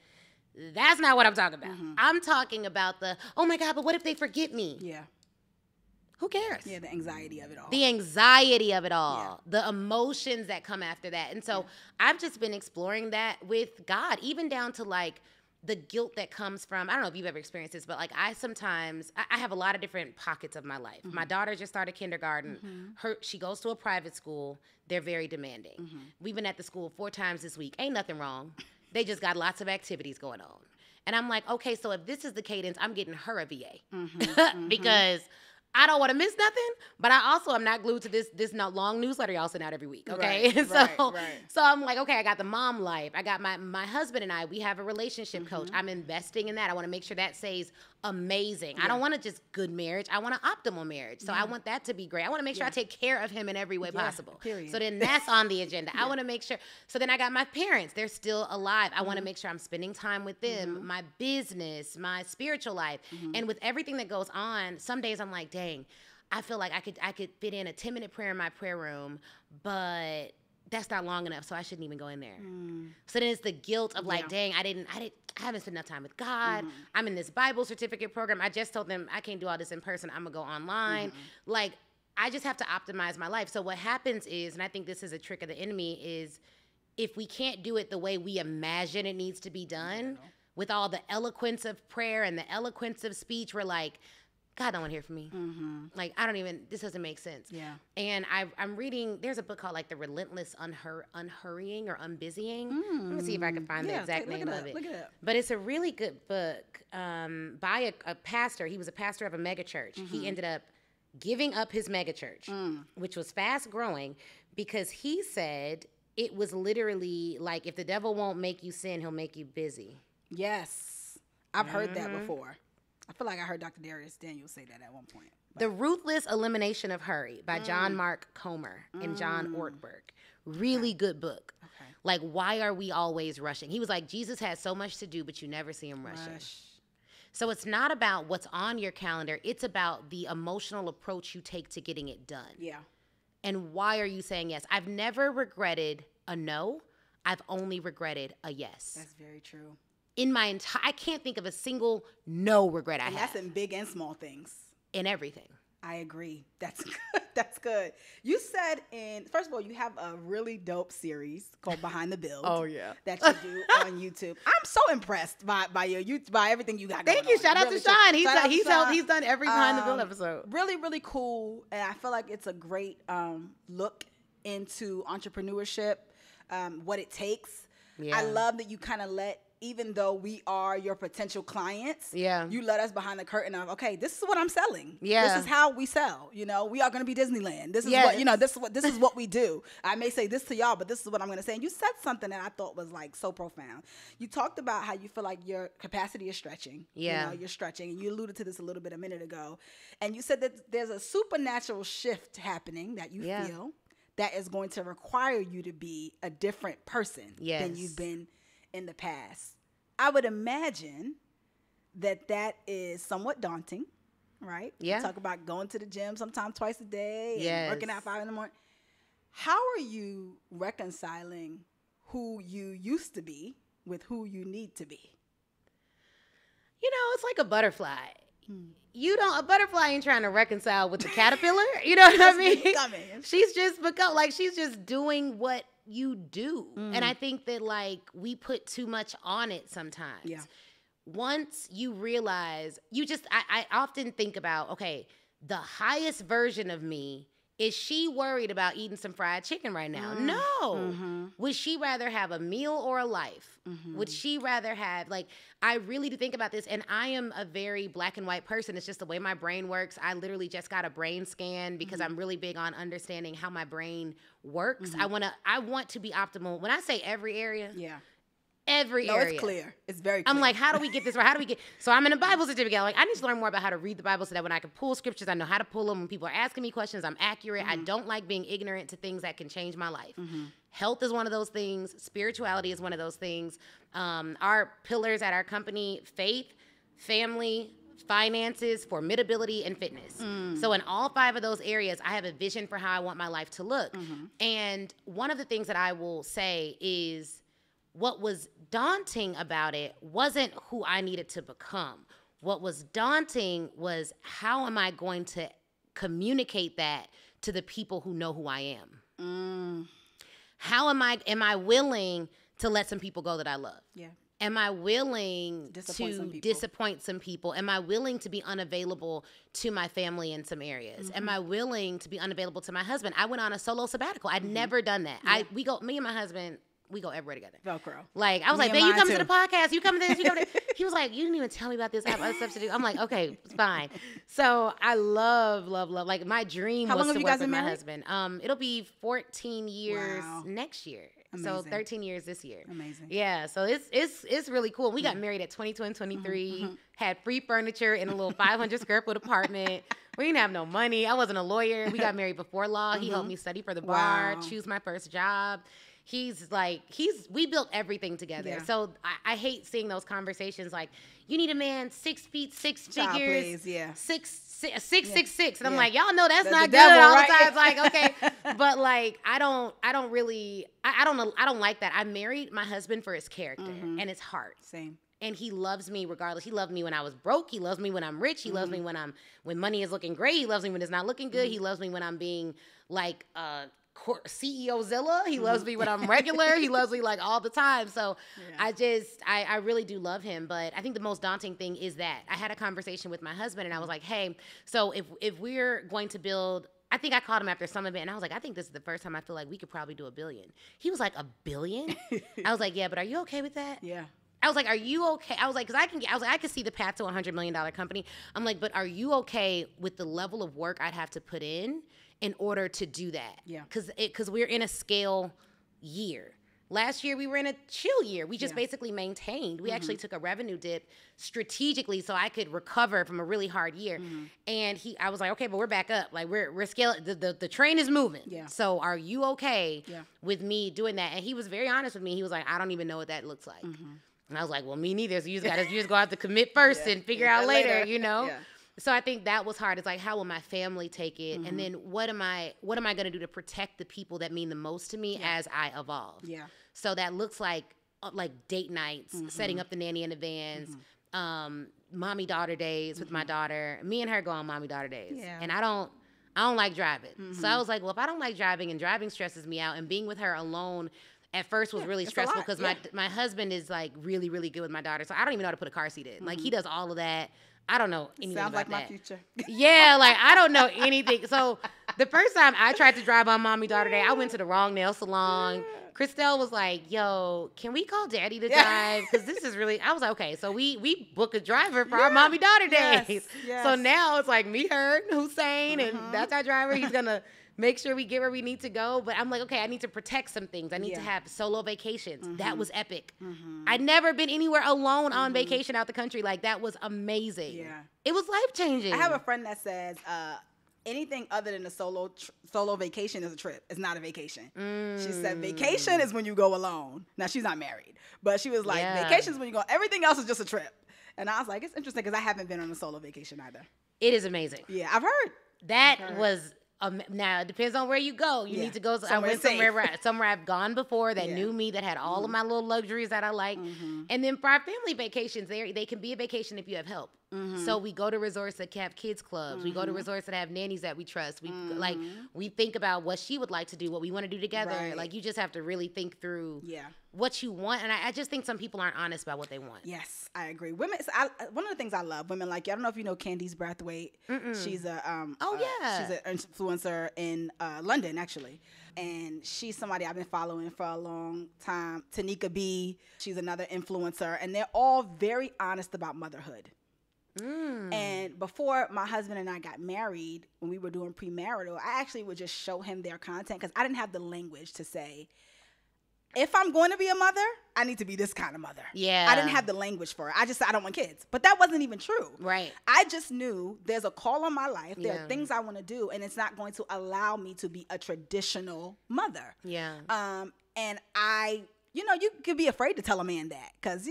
That's not what I'm talking about. I'm talking about oh my God, but what if they forget me? Yeah. Who cares? Yeah, the anxiety of it all. The anxiety of it all. Yeah. The emotions that come after that. And so I've just been exploring that with God, even down to like, the guilt that comes from, I don't know if you've ever experienced this, but like I have a lot of different pockets of my life. My daughter just started kindergarten. She goes to a private school. They're very demanding. We've been at the school 4 times this week. Ain't nothing wrong. They just got lots of activities going on. And I'm like, okay, so if this is the cadence, I'm getting her a VA. Because I don't want to miss nothing, but I also am not glued to this long newsletter y'all send out every week, okay? So I'm like, okay, I got the mom life. I got my husband and I, we have a relationship coach. I'm investing in that. I want to make sure that stays amazing. I don't want to just good marriage. I want an optimal marriage. So I want that to be great. I want to make sure I take care of him in every way possible. Period. So then that's on the agenda. I want to make sure. So then I got my parents. They're still alive. I want to make sure I'm spending time with them, my business, my spiritual life. And with everything that goes on, some days I'm like, dang, I feel like I could fit in a 10-minute prayer in my prayer room, but that's not long enough, so I shouldn't even go in there. So then it's the guilt of like, dang, I haven't spent enough time with God. I'm in this Bible certificate program. I just told them I can't do all this in person. I'm gonna go online. Like, I just have to optimize my life. So what happens is, and I think this is a trick of the enemy, is if we can't do it the way we imagine it needs to be done, with all the eloquence of prayer and the eloquence of speech, we're like, God don't want to hear from me. Like, this doesn't make sense. Yeah. And I'm reading, there's a book called like The Relentless Unhurrying or Unbusying. Let me see if I can find the exact name of it. Look it up. But it's a really good book by a pastor. He was a pastor of a mega church. He ended up giving up his mega church, which was fast growing, because he said it was literally like, if the devil won't make you sin, he'll make you busy. Yes. I've heard that before. I feel like I heard Dr. Darius Daniels say that at one point. But. The Ruthless Elimination of Hurry by John Mark Comer and John Ortberg. Really good book. Okay. Like, why are we always rushing? He was like, Jesus had so much to do, but you never see him rushing. So it's not about what's on your calendar. It's about the emotional approach you take to getting it done. Yeah. And why are you saying yes? I've never regretted a no. I've only regretted a yes. That's very true. In my I can't think of a single no regret I have. And that's in big and small things. In everything. I agree. That's good. That's good. You said first of all, you have a really dope series called Behind the Build. That you do on YouTube. I'm so impressed by everything you got going on. Thank you. Shout out to Sean. He's done every Behind the Build episode. Really, really cool. And I feel like it's a great look into entrepreneurship, what it takes. Yeah. I love that you kind of even though we are your potential clients, you let us behind the curtain of, okay, this is what I'm selling. Yeah. This is how we sell. You know, we are going to be Disneyland. This is this is what we do. I may say this to y'all, but this is what I'm going to say. And you said something that I thought was like so profound. You talked about how you feel like your capacity is stretching. Yeah. You know, you're stretching. And you alluded to this a little bit a minute ago. And you said that there's a supernatural shift happening that you feel that is going to require you to be a different person than you've been in the past. I would imagine that is somewhat daunting, right? Yeah. You talk about going to the gym sometimes twice a day and working out 5 a.m. How are you reconciling who you used to be with who you need to be? You know, it's like a butterfly. A butterfly ain't trying to reconcile with the caterpillar. You know what I mean? She's just doing what you do. And I think that like we put too much on it sometimes. Yeah. Once you realize, I often think about, okay, the highest version of me is she worried about eating some fried chicken right now? No. Would she rather have a meal or a life? Would she rather have, like, I really do think about this, and I am a very black and white person. It's just the way my brain works. I literally just got a brain scan because I'm really big on understanding how my brain works. I want to be optimal. When I say every area, every area. It's clear. It's very clear. I'm like, how do we get this right? How do we get? So I'm in a Bible certificate. Like, I need to learn more about how to read the Bible so that when I can pull scriptures, I know how to pull them. When people are asking me questions, I'm accurate. I don't like being ignorant to things that can change my life. Health is one of those things. Spirituality is one of those things. Our pillars at our company: faith, family, finances, formidability, and fitness. So in all 5 of those areas, I have a vision for how I want my life to look. And one of the things that I will say is, what was daunting about it wasn't who I needed to become. What was daunting was, how am I going to communicate that to the people who know who I am? How am I willing to let some people go that I love? Am I willing to disappoint some people? Am I willing to be unavailable to my family in some areas? Am I willing to be unavailable to my husband? I went on a solo sabbatical. I'd never done that. Me and my husband, we go everywhere together. Velcro. Like, I was like, babe, you come to the podcast. You come to this. You come to this. He was like, you didn't even tell me about this. I have other stuff to do. I'm like, okay, it's fine. So I love. Like, my dream was to work with my husband. It'll be 14 years next year. Amazing. So 13 years this year. Amazing. Yeah, so it's really cool. We got married at 22 and 23, had free furniture in a little 500 square foot apartment. We didn't have no money. I wasn't a lawyer. We got married before law. He helped me study for the bar, choose my first job. We built everything together. Yeah. So I hate seeing those conversations like, you need a man 6 feet, 6 figures, six. And I'm like, y'all know that's not good all the time. It's like, okay. But like, I don't like that. I married my husband for his character and his heart. Same. And he loves me regardless. He loved me when I was broke. He loves me when I'm rich. He loves me when money is looking great. He loves me when it's not looking good. He loves me when I'm being like, CEO Zilla. He loves me when I'm regular. He loves me like all the time. So I really do love him. But I think the most daunting thing is that I had a conversation with my husband and I was like, hey, so if we're going to build, I think I called him after some event and I was like, I think this is the first time I feel like we could probably do $1 billion. He was like, $1 billion? I was like, yeah, but are you okay with that? Yeah. I was like, are you okay? I was like, I could see the path to a $100 million company. I'm like, but are you okay with the level of work I'd have to put in order to do that? Yeah. Because we're in a scale year. Last year, we were in a chill year. We just basically maintained. We actually took a revenue dip strategically so I could recover from a really hard year. And I was like, okay, but we're back up. Like, we're scaling. The train is moving. Yeah. So are you okay with me doing that? And he was very honest with me. He was like, I don't even know what that looks like. And I was like, well, me neither. So you just go have to commit first and figure out later, you know? Yeah. So I think that was hard. It's like, how will my family take it? And then what am I going to do to protect the people that mean the most to me as I evolve? Yeah. So that looks like date nights, setting up the nanny in the vans, mommy-daughter days with my daughter. Me and her go on mommy-daughter days. Yeah. And I don't like driving. So I was like, well, if I don't like driving and driving stresses me out and being with her alone at first was really stressful because my husband is like really, really good with my daughter. So I don't even know how to put a car seat in. Like he does all of that. I don't know anything Sounds about like that. my future. Yeah, like I don't know anything. So the first time I tried to drive on mommy-daughter day, I went to the wrong nail salon. Christelle was like, yo, can we call daddy to drive? Because this is really, I was like, okay. So we book a driver for our mommy-daughter days. Yes. So now it's like me, her, Hussein, and that's our driver. He's going to make sure we get where we need to go. But I'm like, okay, I need to protect some things. I need to have solo vacations. That was epic. I'd never been anywhere alone on vacation out the country. Like, that was amazing. Yeah. It was life-changing. I have a friend that says anything other than a solo vacation is a trip. It's not a vacation. She said vacation is when you go alone. Now, she's not married. But she was like, vacation is when you go. Everything else is just a trip. And I was like, it's interesting because I haven't been on a solo vacation either. It is amazing. Yeah, I've heard. That was... now it depends on where you go. You need to go. I went somewhere I've gone before that knew me, that had all of my little luxuries that I like. And then for our family vacations, they can be a vacation if you have help. So we go to resorts that have kids clubs. We go to resorts that have nannies that we trust. We think about what she would like to do, what we want to do together. Right. Like you just have to really think through what you want. And I just think some people aren't honest about what they want. Yes, I agree. Women, one of the things I love, women like you. I don't know if you know Candice Brathwaite. She's a she's an influencer in London, actually. And she's somebody I've been following for a long time. Tanika B, she's another influencer. And they're all very honest about motherhood. And before my husband and I got married, when we were doing premarital, I actually would just show him their content because I didn't have the language to say, if I'm going to be a mother, I need to be this kind of mother. Yeah. I didn't have the language for it. I just said, I don't want kids. But that wasn't even true. Right. I just knew there's a call on my life. There are things I want to do, and it's not going to allow me to be a traditional mother. Yeah. And you could be afraid to tell a man that because,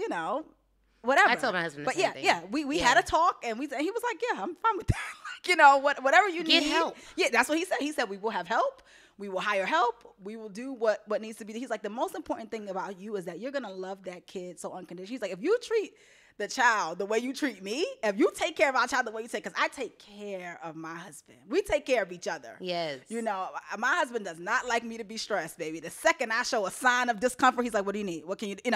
whatever. I told my husband the same thing. We had a talk, and he was like, yeah, I'm fine with that. Whatever you need. Get help. Yeah, that's what he said. He said, we will have help. We will hire help. We will do what needs to be. He's like, the most important thing about you is that you're going to love that kid so unconditionally. He's like, if you treat the child the way you treat me, if you take care of our child the way you take, because I take care of my husband. We take care of each other. Yes. My husband does not like me to be stressed, baby. The second I show a sign of discomfort, he's like, what do you need? What can you do?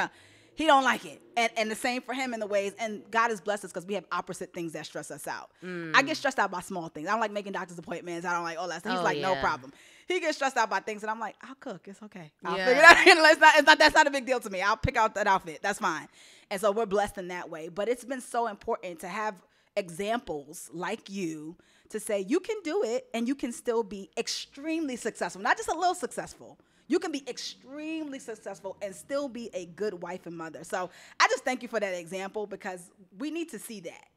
He don't like it. And the same for him in the ways. And God has blessed us because we have opposite things that stress us out. I get stressed out by small things. I don't like making doctor's appointments. I don't like all that stuff. He's like, no problem. He gets stressed out by things. And I'm like, I'll cook. It's okay. I'll figure it out. That's not a big deal to me. I'll pick out that outfit. That's fine. And so we're blessed in that way. But it's been so important to have examples like you to say you can do it and you can still be extremely successful. Not just a little successful. You can be extremely successful and still be a good wife and mother. So I just thank you for that example because we need to see that.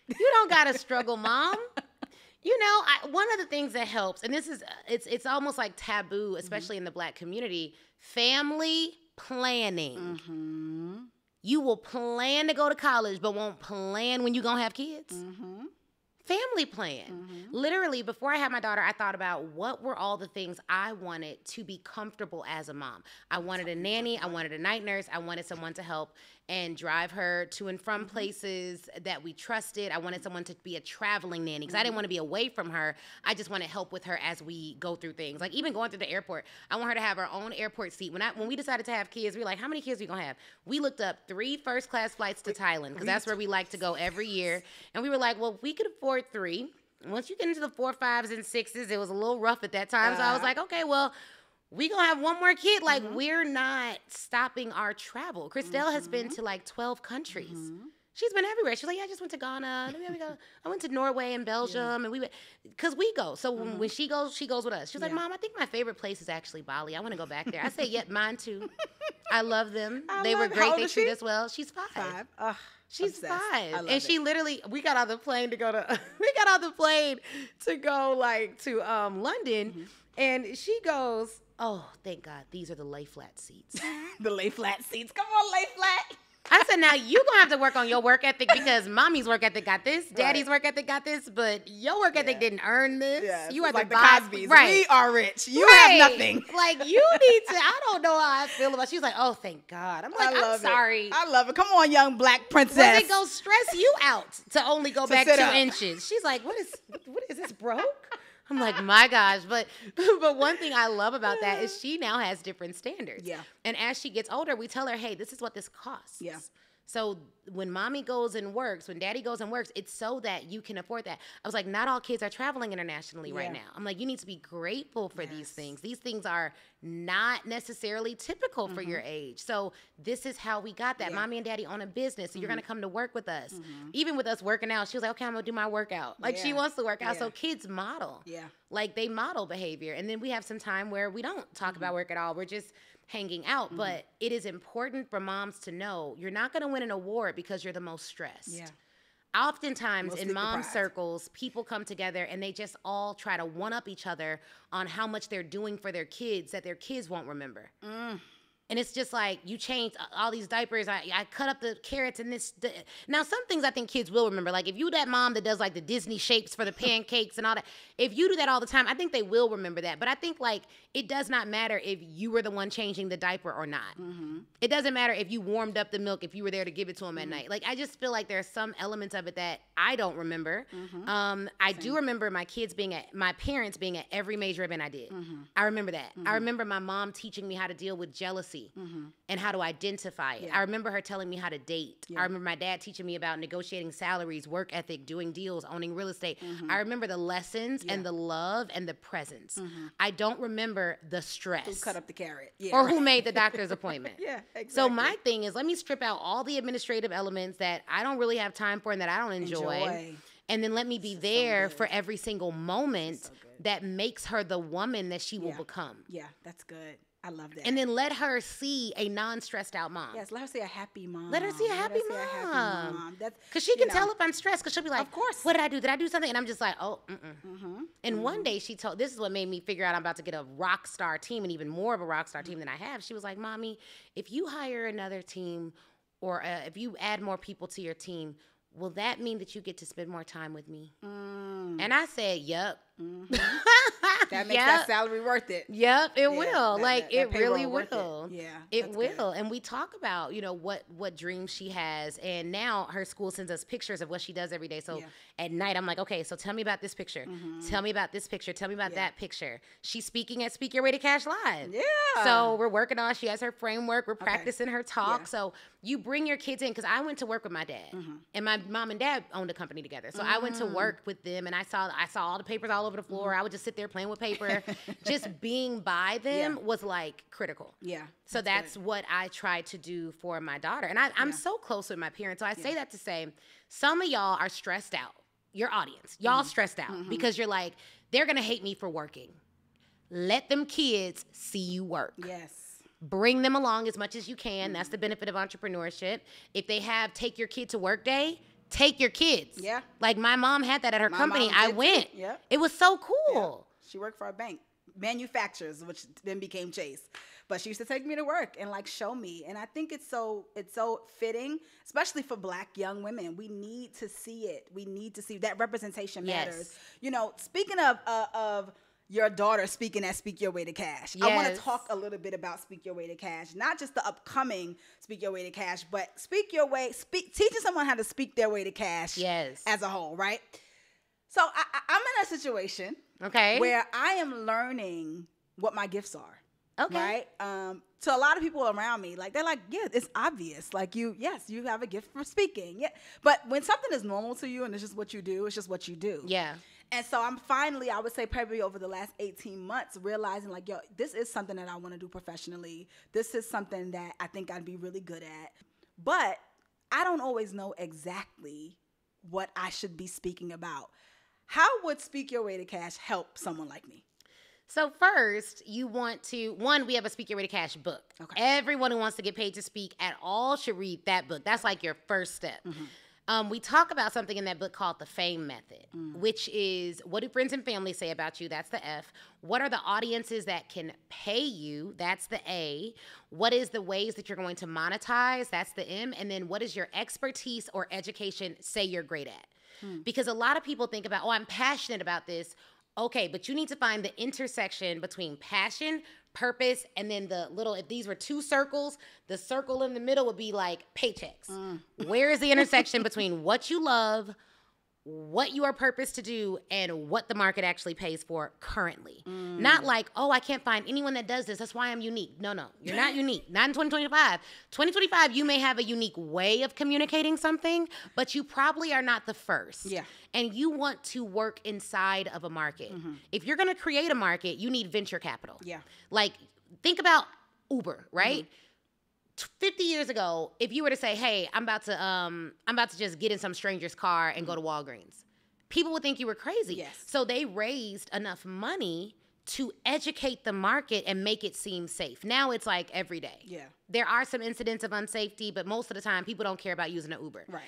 You don't got to struggle, Mom. One of the things that helps, and this is, it's almost like taboo, especially in the Black community, family planning. You will plan to go to college, but won't plan when you're going to have kids. Family plan. Literally, before I had my daughter, I thought about what were all the things I wanted to be comfortable as a mom. I wanted a nanny. I wanted a night nurse. I wanted someone to help and drive her to and from places that we trusted. I wanted someone to be a traveling nanny because I didn't want to be away from her. I just wanted help with her as we go through things. Like even going through the airport, I want her to have her own airport seat. When we decided to have kids, we were like, how many kids are we going to have? We looked up 3 first-class flights to Thailand because that's where we like to go every year. And we were like, well, if we could afford 3. Once you get into the 4, 5s, and 6s, it was a little rough at that time. So I was like, okay, well, we gonna have one more kid. Like, we're not stopping our travel. Christelle has been to like 12 countries. She's been everywhere. She's like, yeah, I just went to Ghana. I went to Norway and Belgium, and we went, because we go. So when she goes with us. She's like, Mom, I think my favorite place is actually Bali. I want to go back there. I say, yeah, mine too. I love them. They were great. They treat us well. She's 5. She's obsessed. 5, and she literally. We got on the plane to go to. London, and she goes, "Oh, thank God, these are the lay flat seats." The lay flat seats. Come on, lay flat. I said, now you gonna have to work on your work ethic because mommy's work ethic got this, daddy's work ethic got this, but your work ethic didn't earn this. Yeah, you are like the Cosbys. Right. We are rich. You have nothing. Like you need to. I don't know how I feel about. She's like, oh, thank God. I'm like, I'm sorry. I love it. Come on, young Black princess. Well, it goes stress you out to only go back 2 inches. She's like, what is this broke? I'm like, my gosh. But one thing I love about that is she now has different standards. Yeah. And as she gets older, we tell her, hey, this is what this costs. Yeah. So when mommy goes and works, when daddy goes and works, it's so that you can afford that. I was like, not all kids are traveling internationally right now. I'm like, you need to be grateful for these things. These things are not necessarily typical for your age. So this is how we got that. Mommy and daddy own a business. So you're going to come to work with us. Even with us working out, she was like, okay, I'm going to do my workout. Like she wants to work out. So kids model. Yeah. Like they model behavior. And then we have some time where we don't talk about work at all. We're just hanging out, but it is important for moms to know you're not going to win an award because you're the most stressed. Yeah. Oftentimes in mom circles, people come together and they just all try to one-up each other on how much they're doing for their kids that their kids won't remember. And it's just like, you changed all these diapers. I cut up the carrots and this. Now, some things I think kids will remember. Like, if you that mom that does, like, the Disney shapes for the pancakes and all that, if you do that all the time, I think they will remember that. But I think, like, it does not matter if you were the one changing the diaper or not. It doesn't matter if you warmed up the milk, if you were there to give it to them at night. Like, I just feel like there are some elements of it that I don't remember. I do remember my parents being at every major event I did. I remember that. I remember my mom teaching me how to deal with jealousy see and how to identify it. I remember her telling me how to date. I remember my dad teaching me about negotiating salaries, work ethic, doing deals, owning real estate. I remember the lessons and the love and the presence. I don't remember the stress. Who cut up the carrot. Or who made the doctor's appointment. Exactly. So my thing is, let me strip out all the administrative elements that I don't really have time for and that I don't enjoy. And then let me be there for every single moment that makes her the woman that she will become. Yeah, that's good. I love that. And then let her see a non-stressed out mom. Yes, let her see a happy mom. Let her see a happy mom. Because she you can know. tell if I'm stressed, because she'll be like, Of course. what did I do? Did I do something? And I'm just like, oh, And one day she told, this is what made me figure out I'm about to get a rock star team, and even more of a rock star team than I have. She was like, Mommy, if you hire another team, or if you add more people to your team, will that mean that you get to spend more time with me? And I said, yup. That makes that salary worth it. Yep, it will. It really will. will. Yeah, it will. Good. And we talk about, what dreams she has. And now her school sends us pictures of what she does every day. So at night, I'm like, okay, so tell me about this picture. Tell me about this picture. Tell me about that picture. She's speaking at Speak Your Way to Cash Live. Yeah. So we're working on, she has her framework. We're practicing her talk. Yeah. So you bring your kids in, because I went to work with my dad. And my mom and dad owned a company together. So I went to work with them, and I saw all the papers all over the floor. I would just sit there playing with paper. Just being by them was like critical. Yeah. So that's what I tried to do for my daughter. And I'm so close with my parents. So I say that to say, some of y'all are stressed out. Your audience, y'all stressed out because you're like, they're going to hate me for working. Let them kids see you work. Yes. Bring them along as much as you can. That's the benefit of entrepreneurship. If they have take your kid to work day, take your kids. Yeah. Like my mom had that at her company. I went. Yeah. It was so cool. Yeah. She worked for a bank, manufacturers, which then became Chase. But she used to take me to work and show me. And I think it's so fitting, especially for Black young women. We need to see it. We need to see that representation matters. Speaking of your daughter speaking at Speak Your Way to Cash, I want to talk a little bit about Speak Your Way to Cash, not just the upcoming Speak Your Way to Cash, but teaching someone how to speak their way to cash as a whole, right? So I'm in a situation where I am learning what my gifts are. Okay. Right? To a lot of people around me, they're like, yeah, it's obvious. You have a gift for speaking. Yeah. But when something is normal to you and it's just what you do, it's just what you do. Yeah. And so I'm finally, I would say probably over the last 18 months, realizing this is something that I want to do professionally. This is something that I think I'd be really good at. But I don't always know exactly what I should be speaking about. How would Speak Your Way to Cash help someone like me? So first, you want to, we have a Speak Your Way to Cash book. Okay. Everyone who wants to get paid to speak at all should read that book. That's your first step. We talk about something in that book called the FAME method, which is, what do friends and family say about you? That's the F. What are the audiences that can pay you? That's the A. What is the ways that you're going to monetize? That's the M. And then what is your expertise or education say you're great at? Because a lot of people think about, I'm passionate about this. Okay, but you need to find the intersection between passion, purpose, and then if these were two circles, the circle in the middle would be paychecks. Where is the intersection between what you love, what you are purposed to do, and what the market actually pays for currently? Not I can't find anyone that does this. That's why I'm unique. No, you're not unique. Not in 2025. 2025, you may have a unique way of communicating something, but you probably are not the first. Yeah. And you want to work inside of a market. If you're going to create a market, you need venture capital. Yeah. Think about Uber, right? 50 years ago, if you were to say, hey, I'm about to just get in some stranger's car and go to Walgreens, people would think you were crazy. Yes. So they raised enough money to educate the market and make it seem safe. Now it's every day. Yeah. There are some incidents of unsafety, but most of the time people don't care about using an Uber. Right.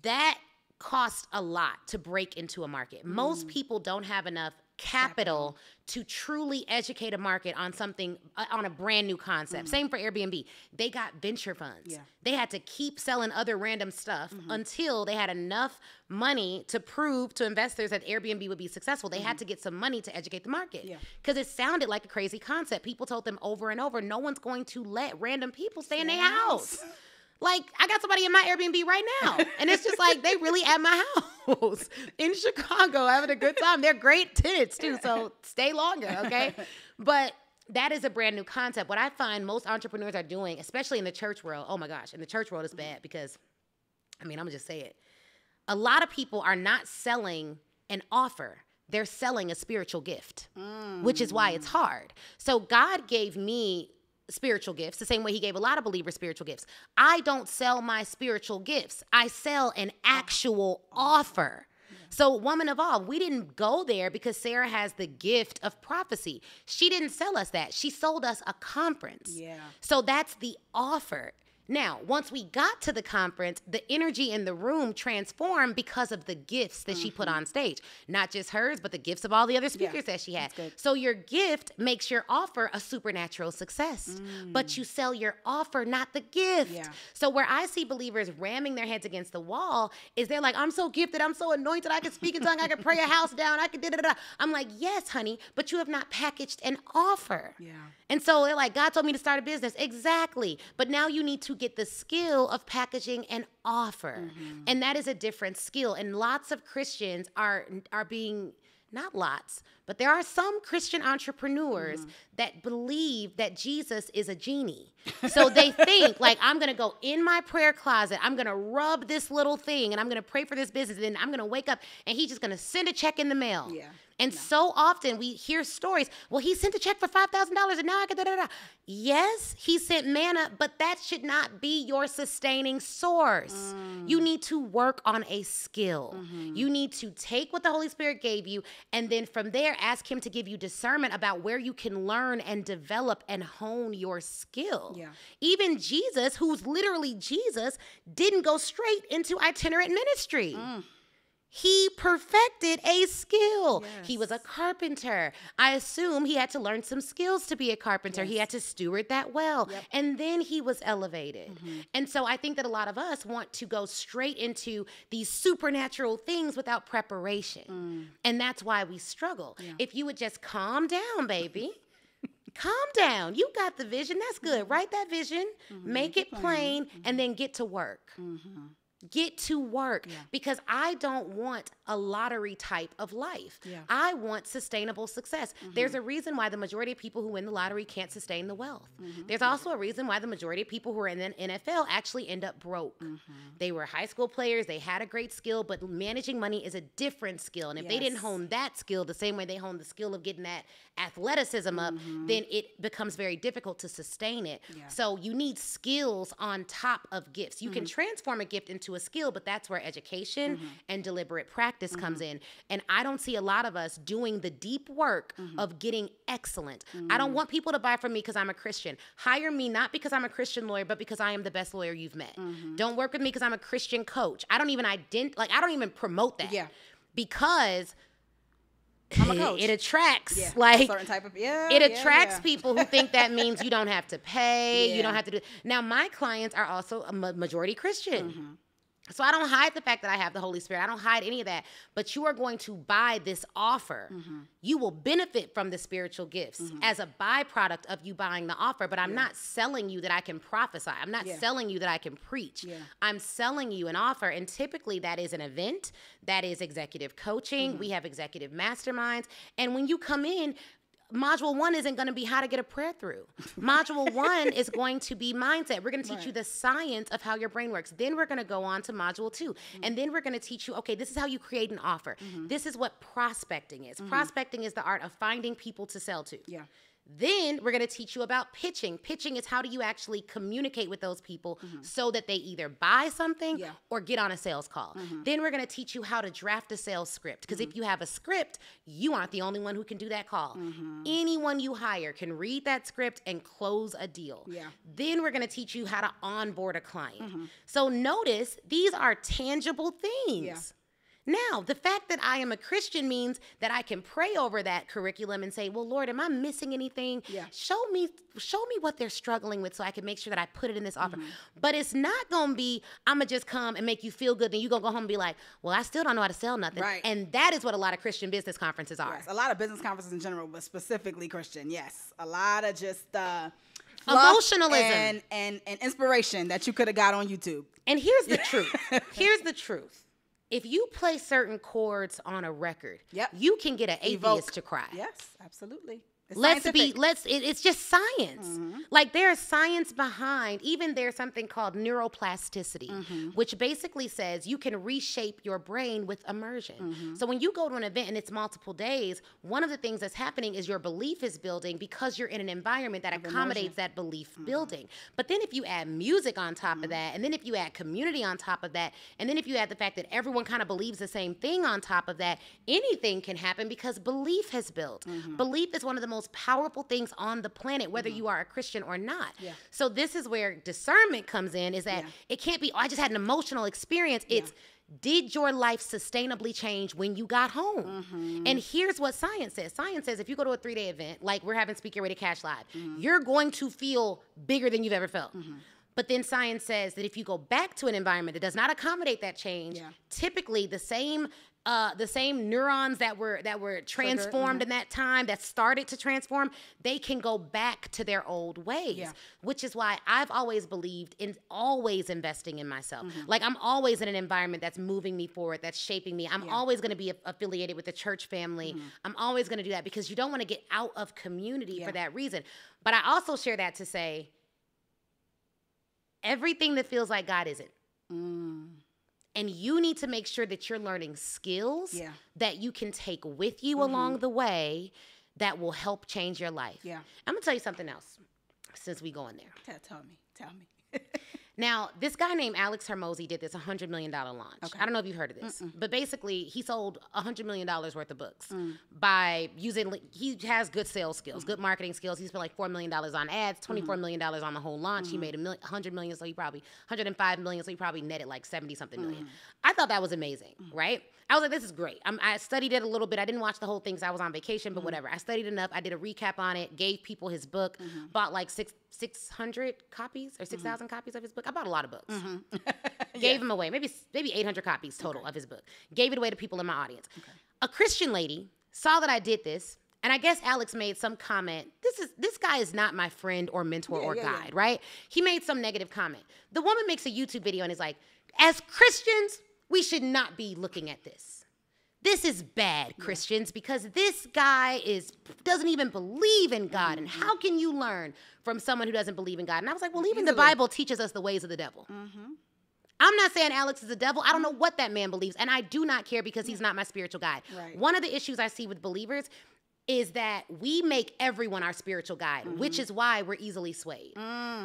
That costs a lot to break into a market. Most people don't have enough capital to truly educate a market on something, on a brand new concept. Same for Airbnb. They got venture funds. Yeah. They had to keep selling other random stuff until they had enough money to prove to investors that Airbnb would be successful. They had to get some money to educate the market because it sounded like a crazy concept. People told them over and over, no one's going to let random people stay in their house. I got somebody in my Airbnb right now. And it's just they really at my house in Chicago having a good time. They're great tenants too, so stay longer, okay? But that is a brand new concept. What I find most entrepreneurs are doing, especially in the church world, oh my gosh, in the church world it's bad because, I mean, I'm gonna just say it. A lot of people are not selling an offer. They're selling a spiritual gift, which is why it's hard. So God gave me spiritual gifts the same way he gave a lot of believers spiritual gifts. I don't sell my spiritual gifts. I sell an actual offer. So Woman Evolve, we didn't go there because Sarah has the gift of prophecy. She didn't sell us that. She sold us a conference. Yeah. So that's the offer. Now, once we got to the conference, the energy in the room transformed because of the gifts that she put on stage. Not just hers, but the gifts of all the other speakers that she had. So your gift makes your offer a supernatural success. But you sell your offer, not the gift. Yeah. So where I see believers ramming their heads against the wall is they're like, I'm so gifted, I'm so anointed, I can speak in tongues, I can pray a house down, I can da-da-da-da. I'm like, yes, honey, but you have not packaged an offer. Yeah. And so they're like, God told me to start a business. Exactly. But now you need to get the skill of packaging an offer. And that is a different skill. And lots of Christians are being, not lots, but there are some Christian entrepreneurs that believe that Jesus is a genie. So they think like, I'm going to go in my prayer closet, I'm going to rub this little thing and I'm going to pray for this business. And then I'm going to wake up and he's just going to send a check in the mail. Yeah. And so often we hear stories, well, he sent a check for $5,000 and now I can da-da-da. Yes, he sent manna, but that should not be your sustaining source. You need to work on a skill. You need to take what the Holy Spirit gave you and then from there ask him to give you discernment about where you can learn and develop and hone your skill. Yeah. Even Jesus, who's literally Jesus, didn't go straight into itinerant ministry. He perfected a skill. Yes. He was a carpenter. I assume he had to learn some skills to be a carpenter. Yes. He had to steward that well. Yep. And then he was elevated. And so I think that a lot of us want to go straight into these supernatural things without preparation. And that's why we struggle. Yeah. If you would just calm down, baby. Calm down. You got the vision. That's good. Write that vision, make it plain, and then get to work. Get to work because I don't want a lottery type of life. Yeah. I want sustainable success. There's a reason why the majority of people who win the lottery can't sustain the wealth. There's also a reason why the majority of people who are in the NFL actually end up broke. They were high school players. They had a great skill, but managing money is a different skill. And if they didn't hone that skill the same way they honed the skill of getting that athleticism up, then it becomes very difficult to sustain it. Yeah. So you need skills on top of gifts. You can transform a gift into a skill, but that's where education and deliberate practice comes in. And I don't see a lot of us doing the deep work of getting excellent. I don't want people to buy from me because I'm a Christian. Hire me not because I'm a Christian lawyer, but because I am the best lawyer you've met. Don't work with me because I'm a Christian coach. I don't even I don't even promote that. Yeah. Because I'm a coach. it attracts a like certain type of it attracts people who think that means you don't have to pay, you don't have to do. Now my clients are also a majority Christian. So I don't hide the fact that I have the Holy Spirit. I don't hide any of that. But you are going to buy this offer. You will benefit from the spiritual gifts as a byproduct of you buying the offer. But I'm not selling you that I can prophesy. I'm not selling you that I can preach. I'm selling you an offer. And typically that is an event. That is executive coaching. We have executive masterminds. And when you come in, Module 1 isn't going to be how to get a prayer through. Module 1 is going to be mindset. We're going to teach you the science of how your brain works. Then we're going to go on to Module 2. And then we're going to teach you, okay, this is how you create an offer. This is what prospecting is. Prospecting is the art of finding people to sell to. Yeah. Then we're going to teach you about pitching. Pitching is how do you actually communicate with those people so that they either buy something or get on a sales call. Then we're going to teach you how to draft a sales script. Because if you have a script, you aren't the only one who can do that call. Anyone you hire can read that script and close a deal. Yeah. Then we're going to teach you how to onboard a client. So notice these are tangible things. Yeah. Now, the fact that I am a Christian means that I can pray over that curriculum and say, well, Lord, am I missing anything? Yeah. Show me what they're struggling with so I can make sure that I put it in this offer. But it's not going to be, I'm going to just come and make you feel good. Then you're going to go home and be like, well, I still don't know how to sell nothing. Right. And that is what a lot of Christian business conferences are. Yes, a lot of business conferences in general, but specifically Christian. Yes, a lot of just Emotionalism. and inspiration that you could have got on YouTube. And here's the truth. Here's the truth. If you play certain chords on a record, you can get an atheist to cry. Yes, absolutely. It's just science. Like there's science behind, even there's something called neuroplasticity, which basically says you can reshape your brain with immersion. So when you go to an event and it's multiple days, one of the things that's happening is your belief is building because you're in an environment that accommodates that belief building. But then if you add music on top of that, and then if you add community on top of that, and then if you add the fact that everyone kind of believes the same thing on top of that, anything can happen because belief has built. Belief is one of the most powerful things on the planet, whether you are a Christian or not. So this is where discernment comes in, is that it can't be, oh, I just had an emotional experience. It's, did your life sustainably change when you got home? And here's what science says. Science says if you go to a 3-day event, like we're having Speak Your Way to Cash Live, you're going to feel bigger than you've ever felt. But then science says that if you go back to an environment that does not accommodate that change, typically the same neurons that were transformed in that time, that started to transform, they can go back to their old ways, which is why I've always believed in always investing in myself. Like I'm always in an environment that's moving me forward, that's shaping me. I'm always going to be affiliated with the church family. I'm always going to do that because you don't want to get out of community for that reason. But I also share that to say everything that feels like God isn't. And you need to make sure that you're learning skills that you can take with you along the way that will help change your life. I'm going to tell you something else since we go in there. Tell me. Now, this guy named Alex Hermosi did this $100 million launch. I don't know if you've heard of this, but basically he sold $100 million worth of books by using, he has good sales skills, good marketing skills. He spent like $4 million on ads, $24 million on the whole launch. He made $100 million, so he probably, $105 million, so he probably netted like 70-something million. I thought that was amazing, right? I was like, this is great. I studied it a little bit. I didn't watch the whole thing because I was on vacation, but whatever. I studied enough. I did a recap on it, gave people his book, bought like 600 copies or 6,000 copies of his book. I bought a lot of books. Gave them away, maybe 800 copies total of his book. Gave it away to people in my audience. A Christian lady saw that I did this, and I guess Alex made some comment. This guy is not my friend or mentor or guide, right? He made some negative comment. The woman makes a YouTube video and is like, as Christians, we should not be looking at this. This is bad, Christians, because this guy doesn't even believe in God. And how can you learn from someone who doesn't believe in God? And I was like, well, even the Bible teaches us the ways of the devil. I'm not saying Alex is the devil. I don't know what that man believes. And I do not care because he's not my spiritual guide. One of the issues I see with believers is that we make everyone our spiritual guide, which is why we're easily swayed.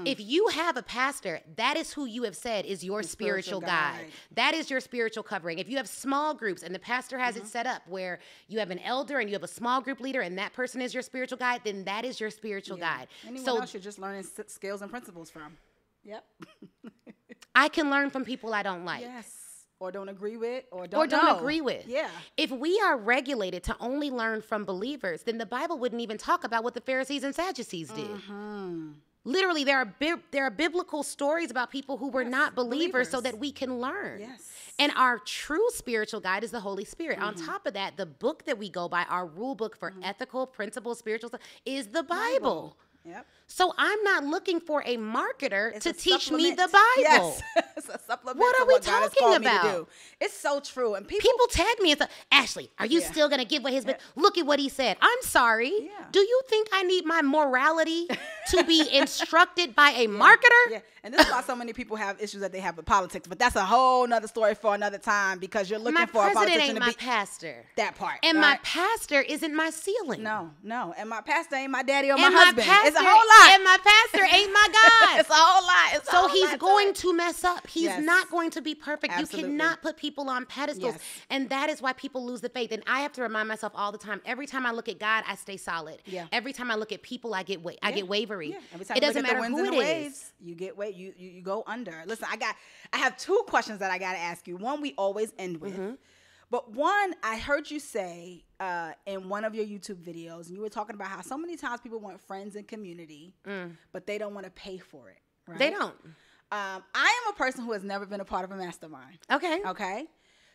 If you have a pastor, that is who you have said is your spiritual guide. That is your spiritual covering. If you have small groups and the pastor has it set up where you have an elder and you have a small group leader and that person is your spiritual guide, then that is your spiritual guide. Anyone else you're just learning skills and principles from. I can learn from people I don't like. Or don't agree with, or don't agree with. If we are regulated to only learn from believers, then the Bible wouldn't even talk about what the Pharisees and Sadducees did. Literally, there are biblical stories about people who were not believers so that we can learn. And our true spiritual guide is the Holy Spirit. On top of that, the book that we go by, our rule book for ethical principles, spiritual stuff, is the Bible. So I'm not looking for a marketer to teach me the Bible. It's a supplement. What are we talking about? It's so true. And people tag me and say, Ashley, are you still going to give away his book? Look at what he said. I'm sorry. Do you think I need my morality to be instructed by a marketer? And this is why so many people have issues that they have with politics. But that's a whole nother story for another time, because you're looking for a politician to be. My president ain't my pastor. That part. And my pastor isn't my ceiling. No. And my pastor ain't my daddy or my husband. It's a whole lot. And my pastor ain't my God. It's a whole lot. So he's going to mess up. He's not going to be perfect. Absolutely. You cannot put people on pedestals. And that is why people lose the faith. And I have to remind myself all the time, every time I look at God, I stay solid. Every time I look at people, I get wavery. Every time it doesn't matter who it is. You get you go under. Listen, I have two questions that I got to ask you. One we always end with. But one, I heard you say in one of your YouTube videos, and you were talking about how so many times people want friends and community, but they don't want to pay for it. Right? They don't. I am a person who has never been a part of a mastermind. Okay.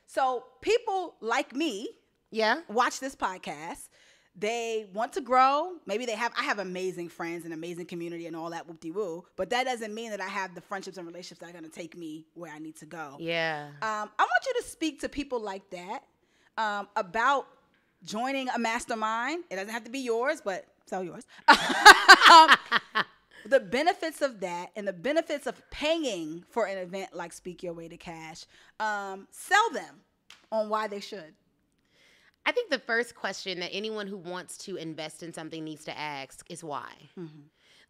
So people like me watch this podcast. They want to grow. Maybe I have amazing friends and amazing community and all that whoop-de-woo, but that doesn't mean that I have the friendships and relationships that are going to take me where I need to go. I want you to speak to people like that about joining a mastermind. It doesn't have to be yours, but sell yours. The benefits of that and the benefits of paying for an event like Speak Your Way to Cash, sell them on why they should. I think the first question that anyone who wants to invest in something needs to ask is why.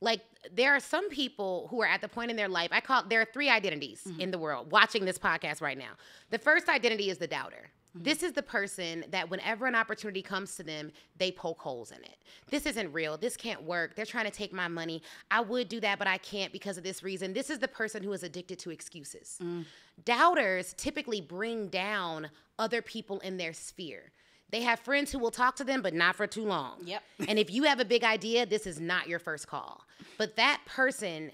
Like, there are some people who are at the point in their life, there are 3 identities in the world watching this podcast right now. The first identity is the doubter. This is the person that whenever an opportunity comes to them, they poke holes in it. This isn't real. This can't work. They're trying to take my money. I would do that, but I can't because of this reason. This is the person who is addicted to excuses. Doubters typically bring down other people in their sphere. They have friends who will talk to them, but not for too long. Yep. And if you have a big idea, this is not your first call. But that person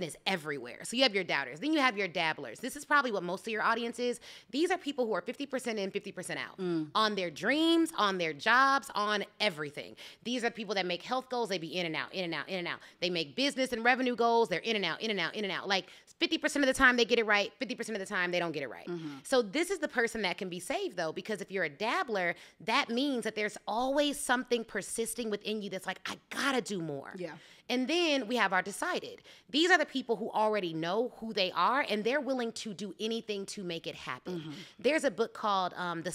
is everywhere. So you have your doubters. Then you have your dabblers. This is probably what most of your audience is. These are people who are 50% in, 50% out. On their dreams, on their jobs, on everything. These are people that make health goals. They be in and out, in and out, in and out. They make business and revenue goals. They're in and out, in and out, in and out. Like 50% of the time they get it right. 50% of the time they don't get it right. So this is the person that can be saved, though, because if you're a dabbler, that means that there's always something persisting within you that's like, I gotta do more. Yeah. And then we have our decided. These are the people who already know who they are, and they're willing to do anything to make it happen. There's a book called The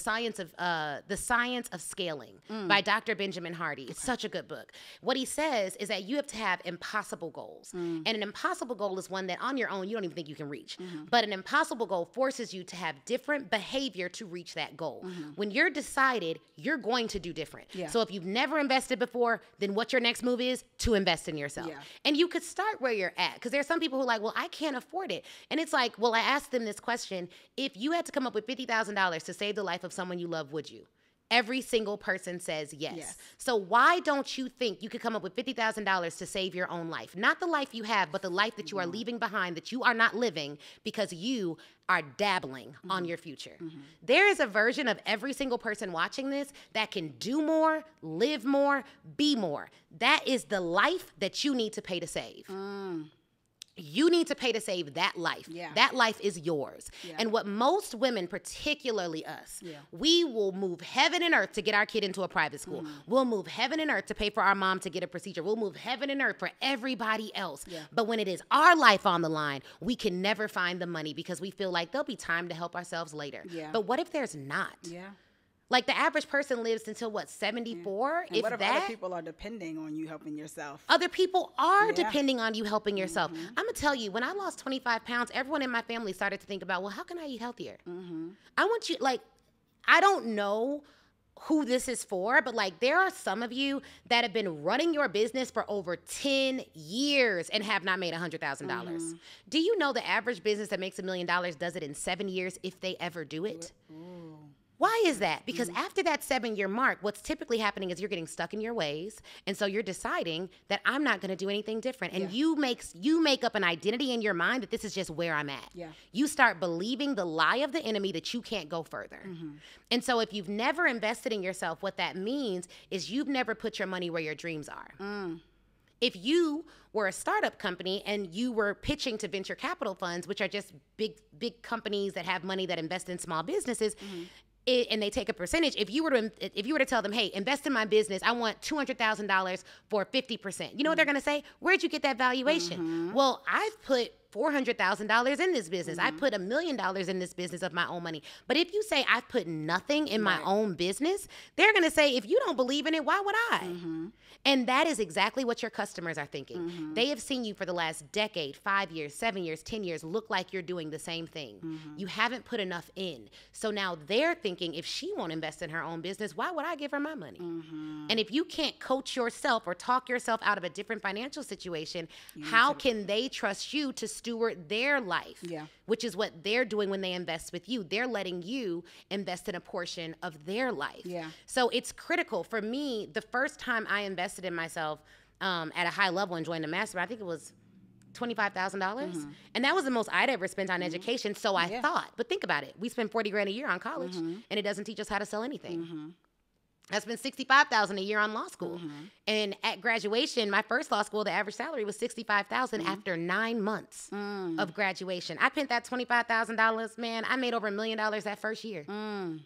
Science of Scaling by Dr. Benjamin Hardy. It's such a good book. What he says is that you have to have impossible goals. And an impossible goal is one that on your own you don't even think you can reach. But an impossible goal forces you to have different behavior to reach that goal. When you're decided, you're going to do different. Yeah. So if you've never invested before, then what your next move is to invest in yourself. Yeah. And you could start where you're at, because there's some people who are like, well, I can't afford it. And it's like, well, I asked them this question. If you had to come up with $50,000 to save the life of someone you love, would you? Every single person says yes. So why don't you think you could come up with $50,000 to save your own life? Not the life you have, but the life that you are leaving behind, that you are not living because you are dabbling on your future. There is a version of every single person watching this that can do more, live more, be more. That is the life that you need to pay to save. You need to pay to save that life. Yeah. That life is yours. Yeah. And what most women, particularly us, we will move heaven and earth to get our kid into a private school. We'll move heaven and earth to pay for our mom to get a procedure. We'll move heaven and earth for everybody else. Yeah. But when it is our life on the line, we can never find the money because we feel like there'll be time to help ourselves later. Yeah. But what if there's not? Yeah. Like the average person lives until what, 74? And If what if that, other people are depending on you helping yourself? other people are Yeah. depending on you helping yourself. I'm going to tell you, when I lost 25 pounds, everyone in my family started to think about, well, how can I eat healthier? I want you, like, I don't know who this is for, but like there are some of you that have been running your business for over 10 years and have not made $100,000. Do you know the average business that makes $1 million does it in 7 years if they ever do it? Why is that? Because after that 7-year mark, what's typically happening is you're getting stuck in your ways. And so you're deciding that I'm not going to do anything different. And you make up an identity in your mind that this is just where I'm at. Yeah. You start believing the lie of the enemy that you can't go further. And so if you've never invested in yourself, what that means is you've never put your money where your dreams are. If you were a startup company and you were pitching to venture capital funds, which are just big companies that have money that invest in small businesses, and they take a percentage. If you were to tell them, hey, invest in my business, I want $200,000 for 50%. You know what they're gonna say? Where'd you get that valuation? Well, I've put $400,000 in this business. I put $1 million in this business of my own money. But if you say I've put nothing in my own business, they're gonna say, if you don't believe in it, why would I? And that is exactly what your customers are thinking. They have seen you for the last decade, 5 years, 7 years, 10 years, look like you're doing the same thing. You haven't put enough in. So now they're thinking, if she won't invest in her own business, why would I give her my money? And if you can't coach yourself or talk yourself out of a different financial situation, how can they trust you to steward their life? Which is what they're doing when they invest with you. They're letting you invest in a portion of their life. So it's critical. For me, the first time I invested in myself at a high level and joined the mastermind, I think it was $25,000. And that was the most I'd ever spent on education, so I thought. But think about it. We spend $40,000 a year on college, and it doesn't teach us how to sell anything. I spent $65,000 a year on law school. And at graduation, my first law school, the average salary was $65,000 after 9 months of graduation. I spent that $25,000, man, I made over $1 million that first year. I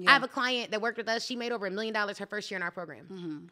have a client that worked with us. She made over $1 million her first year in our program.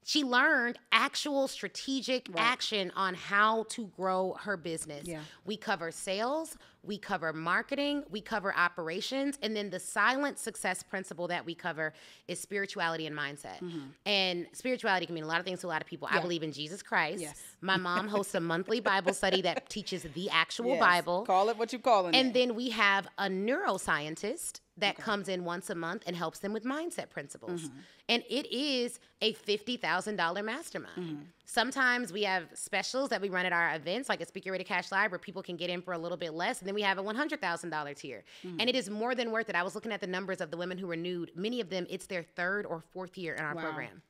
she learned actual strategic action on how to grow her business. Yeah. We cover sales, we cover marketing, we cover operations, and then the silent success principle that we cover is spirituality and mindset. And spirituality can mean a lot of things to a lot of people. I believe in Jesus Christ. Yes. My mom hosts a monthly Bible study that teaches the actual Bible. Call it what you call it. And then we have a neuroscientist that comes in once a month and helps them with mindset principles. And it is a $50,000 mastermind. Sometimes we have specials that we run at our events, like a Speak Your Way to Cash Live, where people can get in for a little bit less. And then we have a $100,000 tier. And it is more than worth it. I was looking at the numbers of the women who renewed. Many of them, it's their 3rd or 4th year in our program.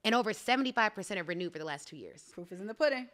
And over 75% have renewed for the last 2 years. Proof is in the pudding.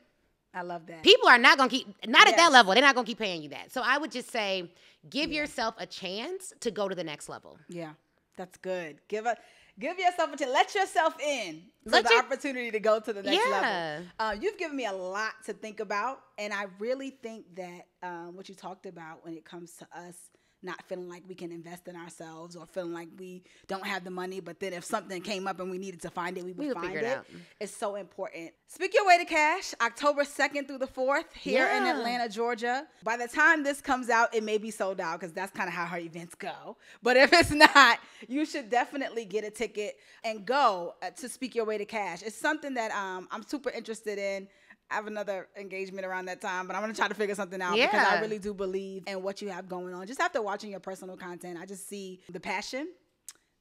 I love that. People are not going to keep, not at that level, they're not going to keep paying you that. So I would just say, give yourself a chance to go to the next level. Yeah, that's good. Give yourself a chance. Let yourself in to the opportunity to go to the next level. You've given me a lot to think about, and I really think that what you talked about when it comes to us not feeling like we can invest in ourselves or feeling like we don't have the money, but then if something came up and we needed to find it, we would find it. It's so important. Speak Your Way to Cash, October 2nd through the 4th here in Atlanta, Georgia. By the time this comes out, it may be sold out because that's kind of how her events go. But if it's not, you should definitely get a ticket and go to Speak Your Way to Cash. It's something that I'm super interested in. I have another engagement around that time, but I'm going to try to figure something out because I really do believe in what you have going on. Just after watching your personal content, I just see the passion,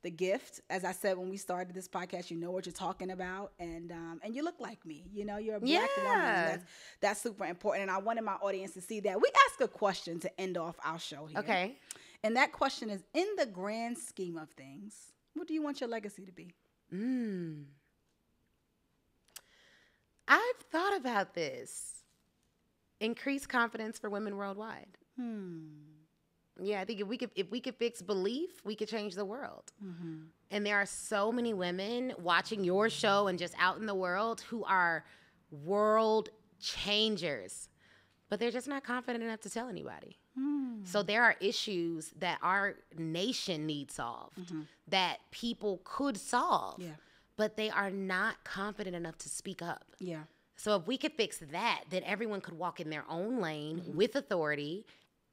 the gift. As I said when we started this podcast, you know what you're talking about, and you look like me. You know, you're a black woman. That's super important, and I wanted my audience to see that. We ask a question to end off our show here. Okay. And that question is, in the grand scheme of things, what do you want your legacy to be? I've thought about this. Increase confidence for women worldwide. Yeah, I think if we could fix belief, we could change the world. And there are so many women watching your show and just out in the world who are world changers, but they're just not confident enough to tell anybody. So there are issues that our nation needs solved that people could solve. But they are not confident enough to speak up. So if we could fix that, then everyone could walk in their own lane with authority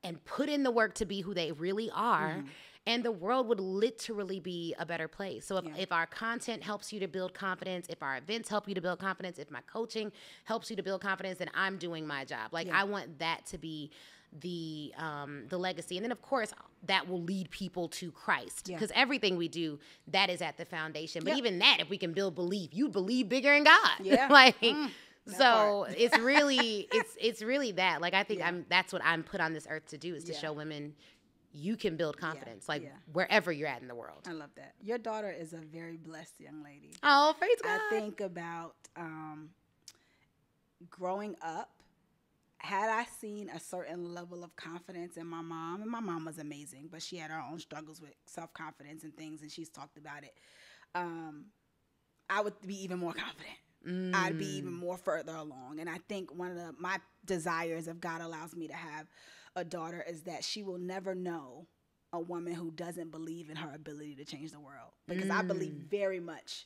and put in the work to be who they really are, and the world would literally be a better place. So if our content helps you to build confidence, if our events help you to build confidence, if my coaching helps you to build confidence, then I'm doing my job. Like I want that to be the legacy. And then of course that will lead people to Christ, because everything we do, that is at the foundation. But even that, if we can build belief, you believe bigger in God. Like so it's really it's really that. Like I think that's what I'm put on this earth to do, is to show women you can build confidence wherever you're at in the world. I love that. Your daughter is a very blessed young lady. Oh, praise God. I think about growing up, had I seen a certain level of confidence in my mom, and my mom was amazing, but she had her own struggles with self-confidence and things, and she's talked about it, I would be even more confident. I'd be even more further along. And I think one of my desires, if God allows me to have a daughter, is that she will never know a woman who doesn't believe in her ability to change the world. Because I believe very much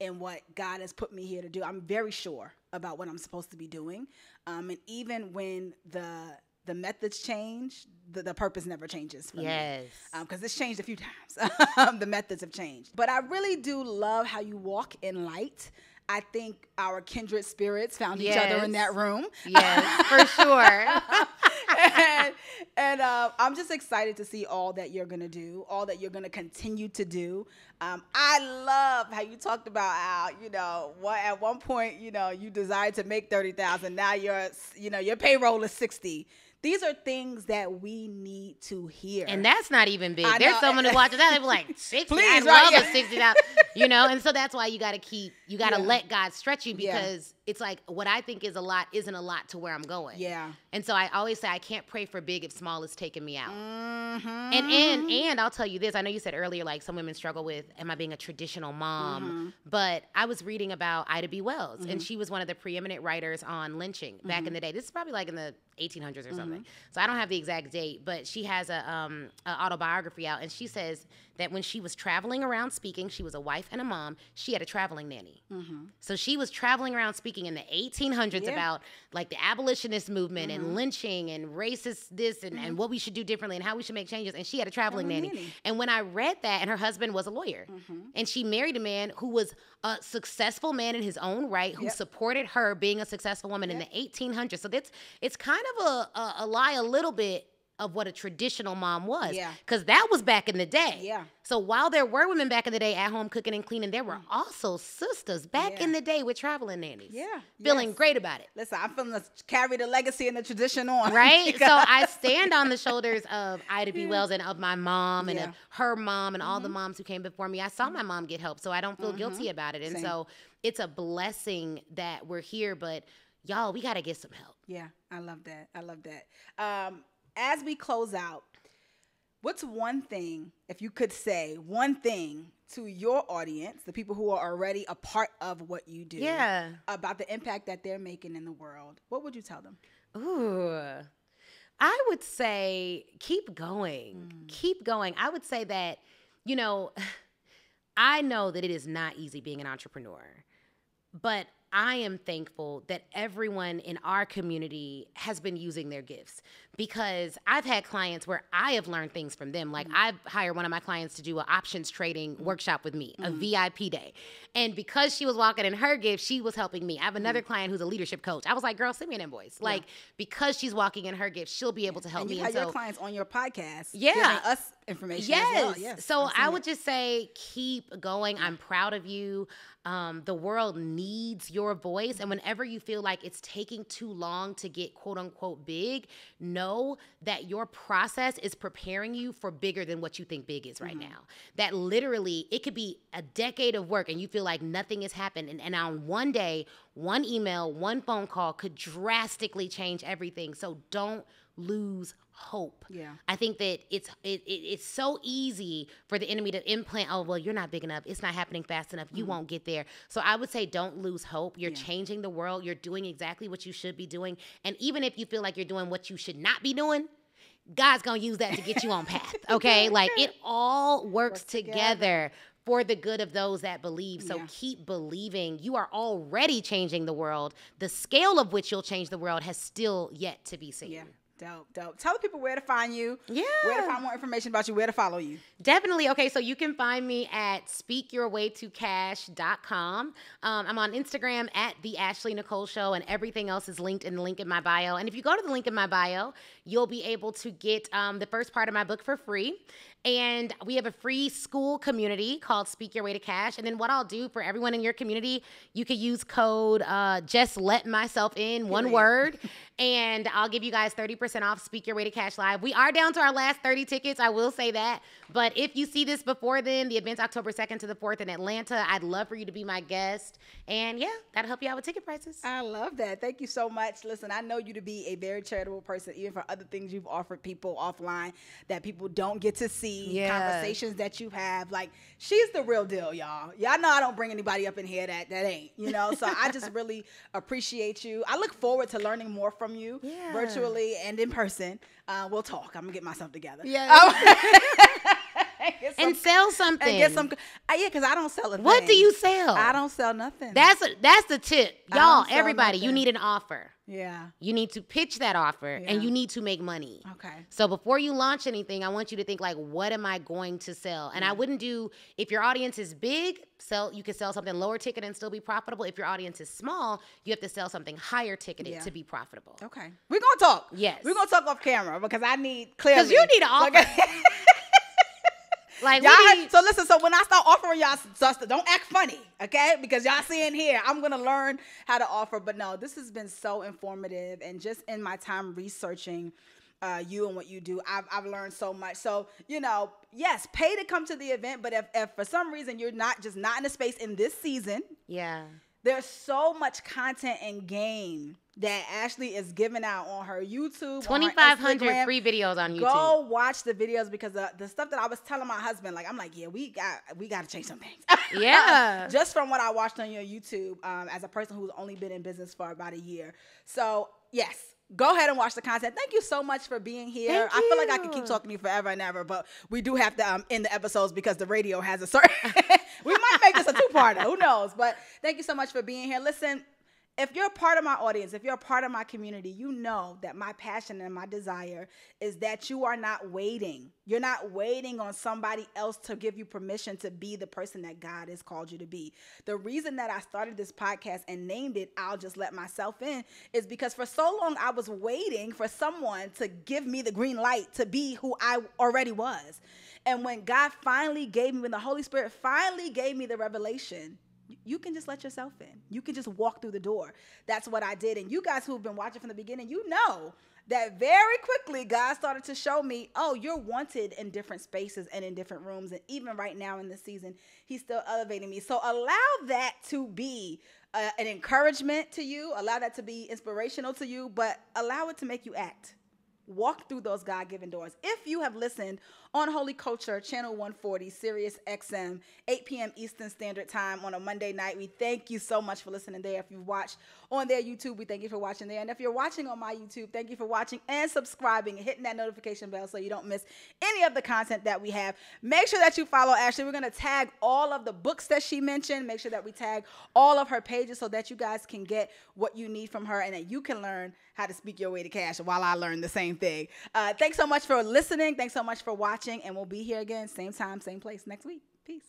in what God has put me here to do. I'm very sure about what I'm supposed to be doing. And even when the methods change, the purpose never changes for me. Because it's changed a few times. The methods have changed. But I really do love how you walk in light. I think our kindred spirits found each other in that room. For sure. and I'm just excited to see all that you're going to do, all that you're going to continue to do. I love how you talked about how, at one point, you desired to make $30,000. Now your payroll is $60,000. These are things that we need to hear. And that's not even big. There's someone who watches that, they be like, 60, I love a $60. And so that's why you got to let God stretch you, because it's like what I think is a lot isn't a lot to where I'm going. Yeah. And so I always say I can't pray for big if small is taking me out. Mm-hmm. And I'll tell you this. I know you said earlier, like some women struggle with, am I being a traditional mom? But I was reading about Ida B. Wells, and she was one of the preeminent writers on lynching back in the day. This is probably like in the 1800s or something. So I don't have the exact date, but she has a autobiography out, and she says that when she was traveling around speaking, she was a wife and a mom, she had a traveling nanny. So she was traveling around speaking in the 1800s about like the abolitionist movement and lynching and racist this and what we should do differently and how we should make changes. And she had a traveling nanny. And when I read that, and her husband was a lawyer, and she married a man who was a successful man in his own right, who supported her being a successful woman in the 1800s. So it's kind of a lie a little bit of what a traditional mom was. Yeah. Because that was back in the day. Yeah. So while there were women back in the day at home cooking and cleaning, there were also sisters back in the day with traveling nannies. Yeah. Feeling great about it. Listen, I'm feeling to carry the legacy and the tradition on. Right? So I stand on the shoulders of Ida B. Wells and of my mom and of her mom and all the moms who came before me. I saw my mom get help, so I don't feel guilty about it. And so it's a blessing that we're here, but y'all, we got to get some help. Yeah, I love that. I love that. As we close out, what's one thing, if you could say one thing to your audience, the people who are already a part of what you do, about the impact that they're making in the world, what would you tell them? Ooh, I would say keep going. Keep going. I would say that, you know, I know that it is not easy being an entrepreneur, but I am thankful that everyone in our community has been using their gifts, because I've had clients where I have learned things from them. Like I've hired one of my clients to do an options trading workshop with me, a VIP day. And because she was walking in her gift, she was helping me. I have another client who's a leadership coach. I was like, girl, send me an invoice. Like, because she's walking in her gift, she'll be able to help me. And you have your clients on your podcast. Yeah. Giving us information as well. Yes. So I would just say, keep going. I'm proud of you. The world needs your voice. And whenever you feel like it's taking too long to get quote unquote big, know that your process is preparing you for bigger than what you think big is right now. That literally, it could be a decade of work and you feel like nothing has happened. And on one day, one email, one phone call could drastically change everything. So don't lose hope. Yeah. I think that it's so easy for the enemy to implant, oh, well, you're not big enough. It's not happening fast enough. You won't get there. So I would say don't lose hope. You're changing the world. You're doing exactly what you should be doing. And even if you feel like you're doing what you should not be doing, God's going to use that to get you on path. Okay? Like it all works together for the good of those that believe. So keep believing. You are already changing the world. The scale of which you'll change the world has still yet to be seen. Yeah. Dope. Tell the people where to find you. Yeah. Where to find more information about you, where to follow you. Definitely. Okay, so you can find me at speakyourwaytocash.com. I'm on Instagram at The Ashley Nicole Show, and everything else is linked in the link in my bio. And if you go to the link in my bio, you'll be able to get the first part of my book for free. And we have a free school community called Speak Your Way to Cash. And then what I'll do for everyone in your community, you could use code Just Let Myself In, one word, and I'll give you guys 30% off Speak Your Way to Cash Live. We are down to our last 30 tickets, I will say that. But if you see this before then, the event's October 2nd to the 4th in Atlanta. I'd love for you to be my guest. And yeah, that'll help you out with ticket prices. I love that. Thank you so much. Listen, I know you to be a very charitable person, even for other things you've offered people offline that people don't get to see. Conversations that you have. Like, she's the real deal, y'all. Y'all know I don't bring anybody up in here that ain't, you know? So I just really appreciate you. I look forward to learning more from you virtually and in person. We'll talk. I'm going to get myself together. And sell something. And get some. Because I don't sell a thing. What do you sell? I don't sell nothing. That's the tip. Y'all, everybody, you need an offer. Yeah. You need to pitch that offer and you need to make money. Okay. So before you launch anything, I want you to think like, what am I going to sell? And I wouldn't do, if your audience is big, you could sell something lower ticket and still be profitable. If your audience is small, you have to sell something higher ticketed to be profitable. Okay. We're going to talk. Yes. We're going to talk off camera because I need clearly. Because you need an offer. Like, so listen, so when I start offering y'all stuff, don't act funny, okay? Because y'all see in here, I'm going to learn how to offer. But no, this has been so informative. And just in my time researching you and what you do, I've learned so much. So, you know, yes, pay to come to the event. But if for some reason you're not in a space in this season, there's so much content and game that Ashley is giving out on her YouTube. 2,500 free videos on YouTube. Go watch the videos, because the stuff that I was telling my husband, like, I'm like, yeah, we got to change some things. Yeah. Just from what I watched on your YouTube, as a person who's only been in business for about a year. So yes, go ahead and watch the content. Thank you so much for being here. I feel like I could keep talking to you forever and ever, but we do have to end the episodes because the radio has a certain. We might make this a two-parter. Who knows? But thank you so much for being here. Listen, if you're a part of my audience, if you're a part of my community, you know that my passion and my desire is that you are not waiting. You're not waiting on somebody else to give you permission to be the person that God has called you to be. The reason that I started this podcast and named it I'll Just Let Myself In is because for so long I was waiting for someone to give me the green light to be who I already was. And when God finally gave me, when the Holy Spirit finally gave me the revelation, you can just let yourself in. You can just walk through the door. That's what I did. And you guys who've been watching from the beginning, you know that very quickly God started to show me, oh, you're wanted in different spaces and in different rooms. And even right now in this season, he's still elevating me. So allow that to be an encouragement to you. Allow that to be inspirational to you, but allow it to make you act. Walk through those God-given doors. If you have listened on Holy Culture, Channel 140, Sirius XM, 8 p.m. Eastern Standard Time on a Monday night, we thank you so much for listening there. If you've watched on their YouTube, we thank you for watching there. And if you're watching on my YouTube, thank you for watching and subscribing and hitting that notification bell so you don't miss any of the content that we have. Make sure that you follow Ashley. We're going to tag all of the books that she mentioned. Make sure that we tag all of her pages so that you guys can get what you need from her and that you can learn how to speak your way to cash while I learn the same thing. Thanks so much for listening. Thanks so much for watching. And we'll be here again, same time, same place next week. Peace.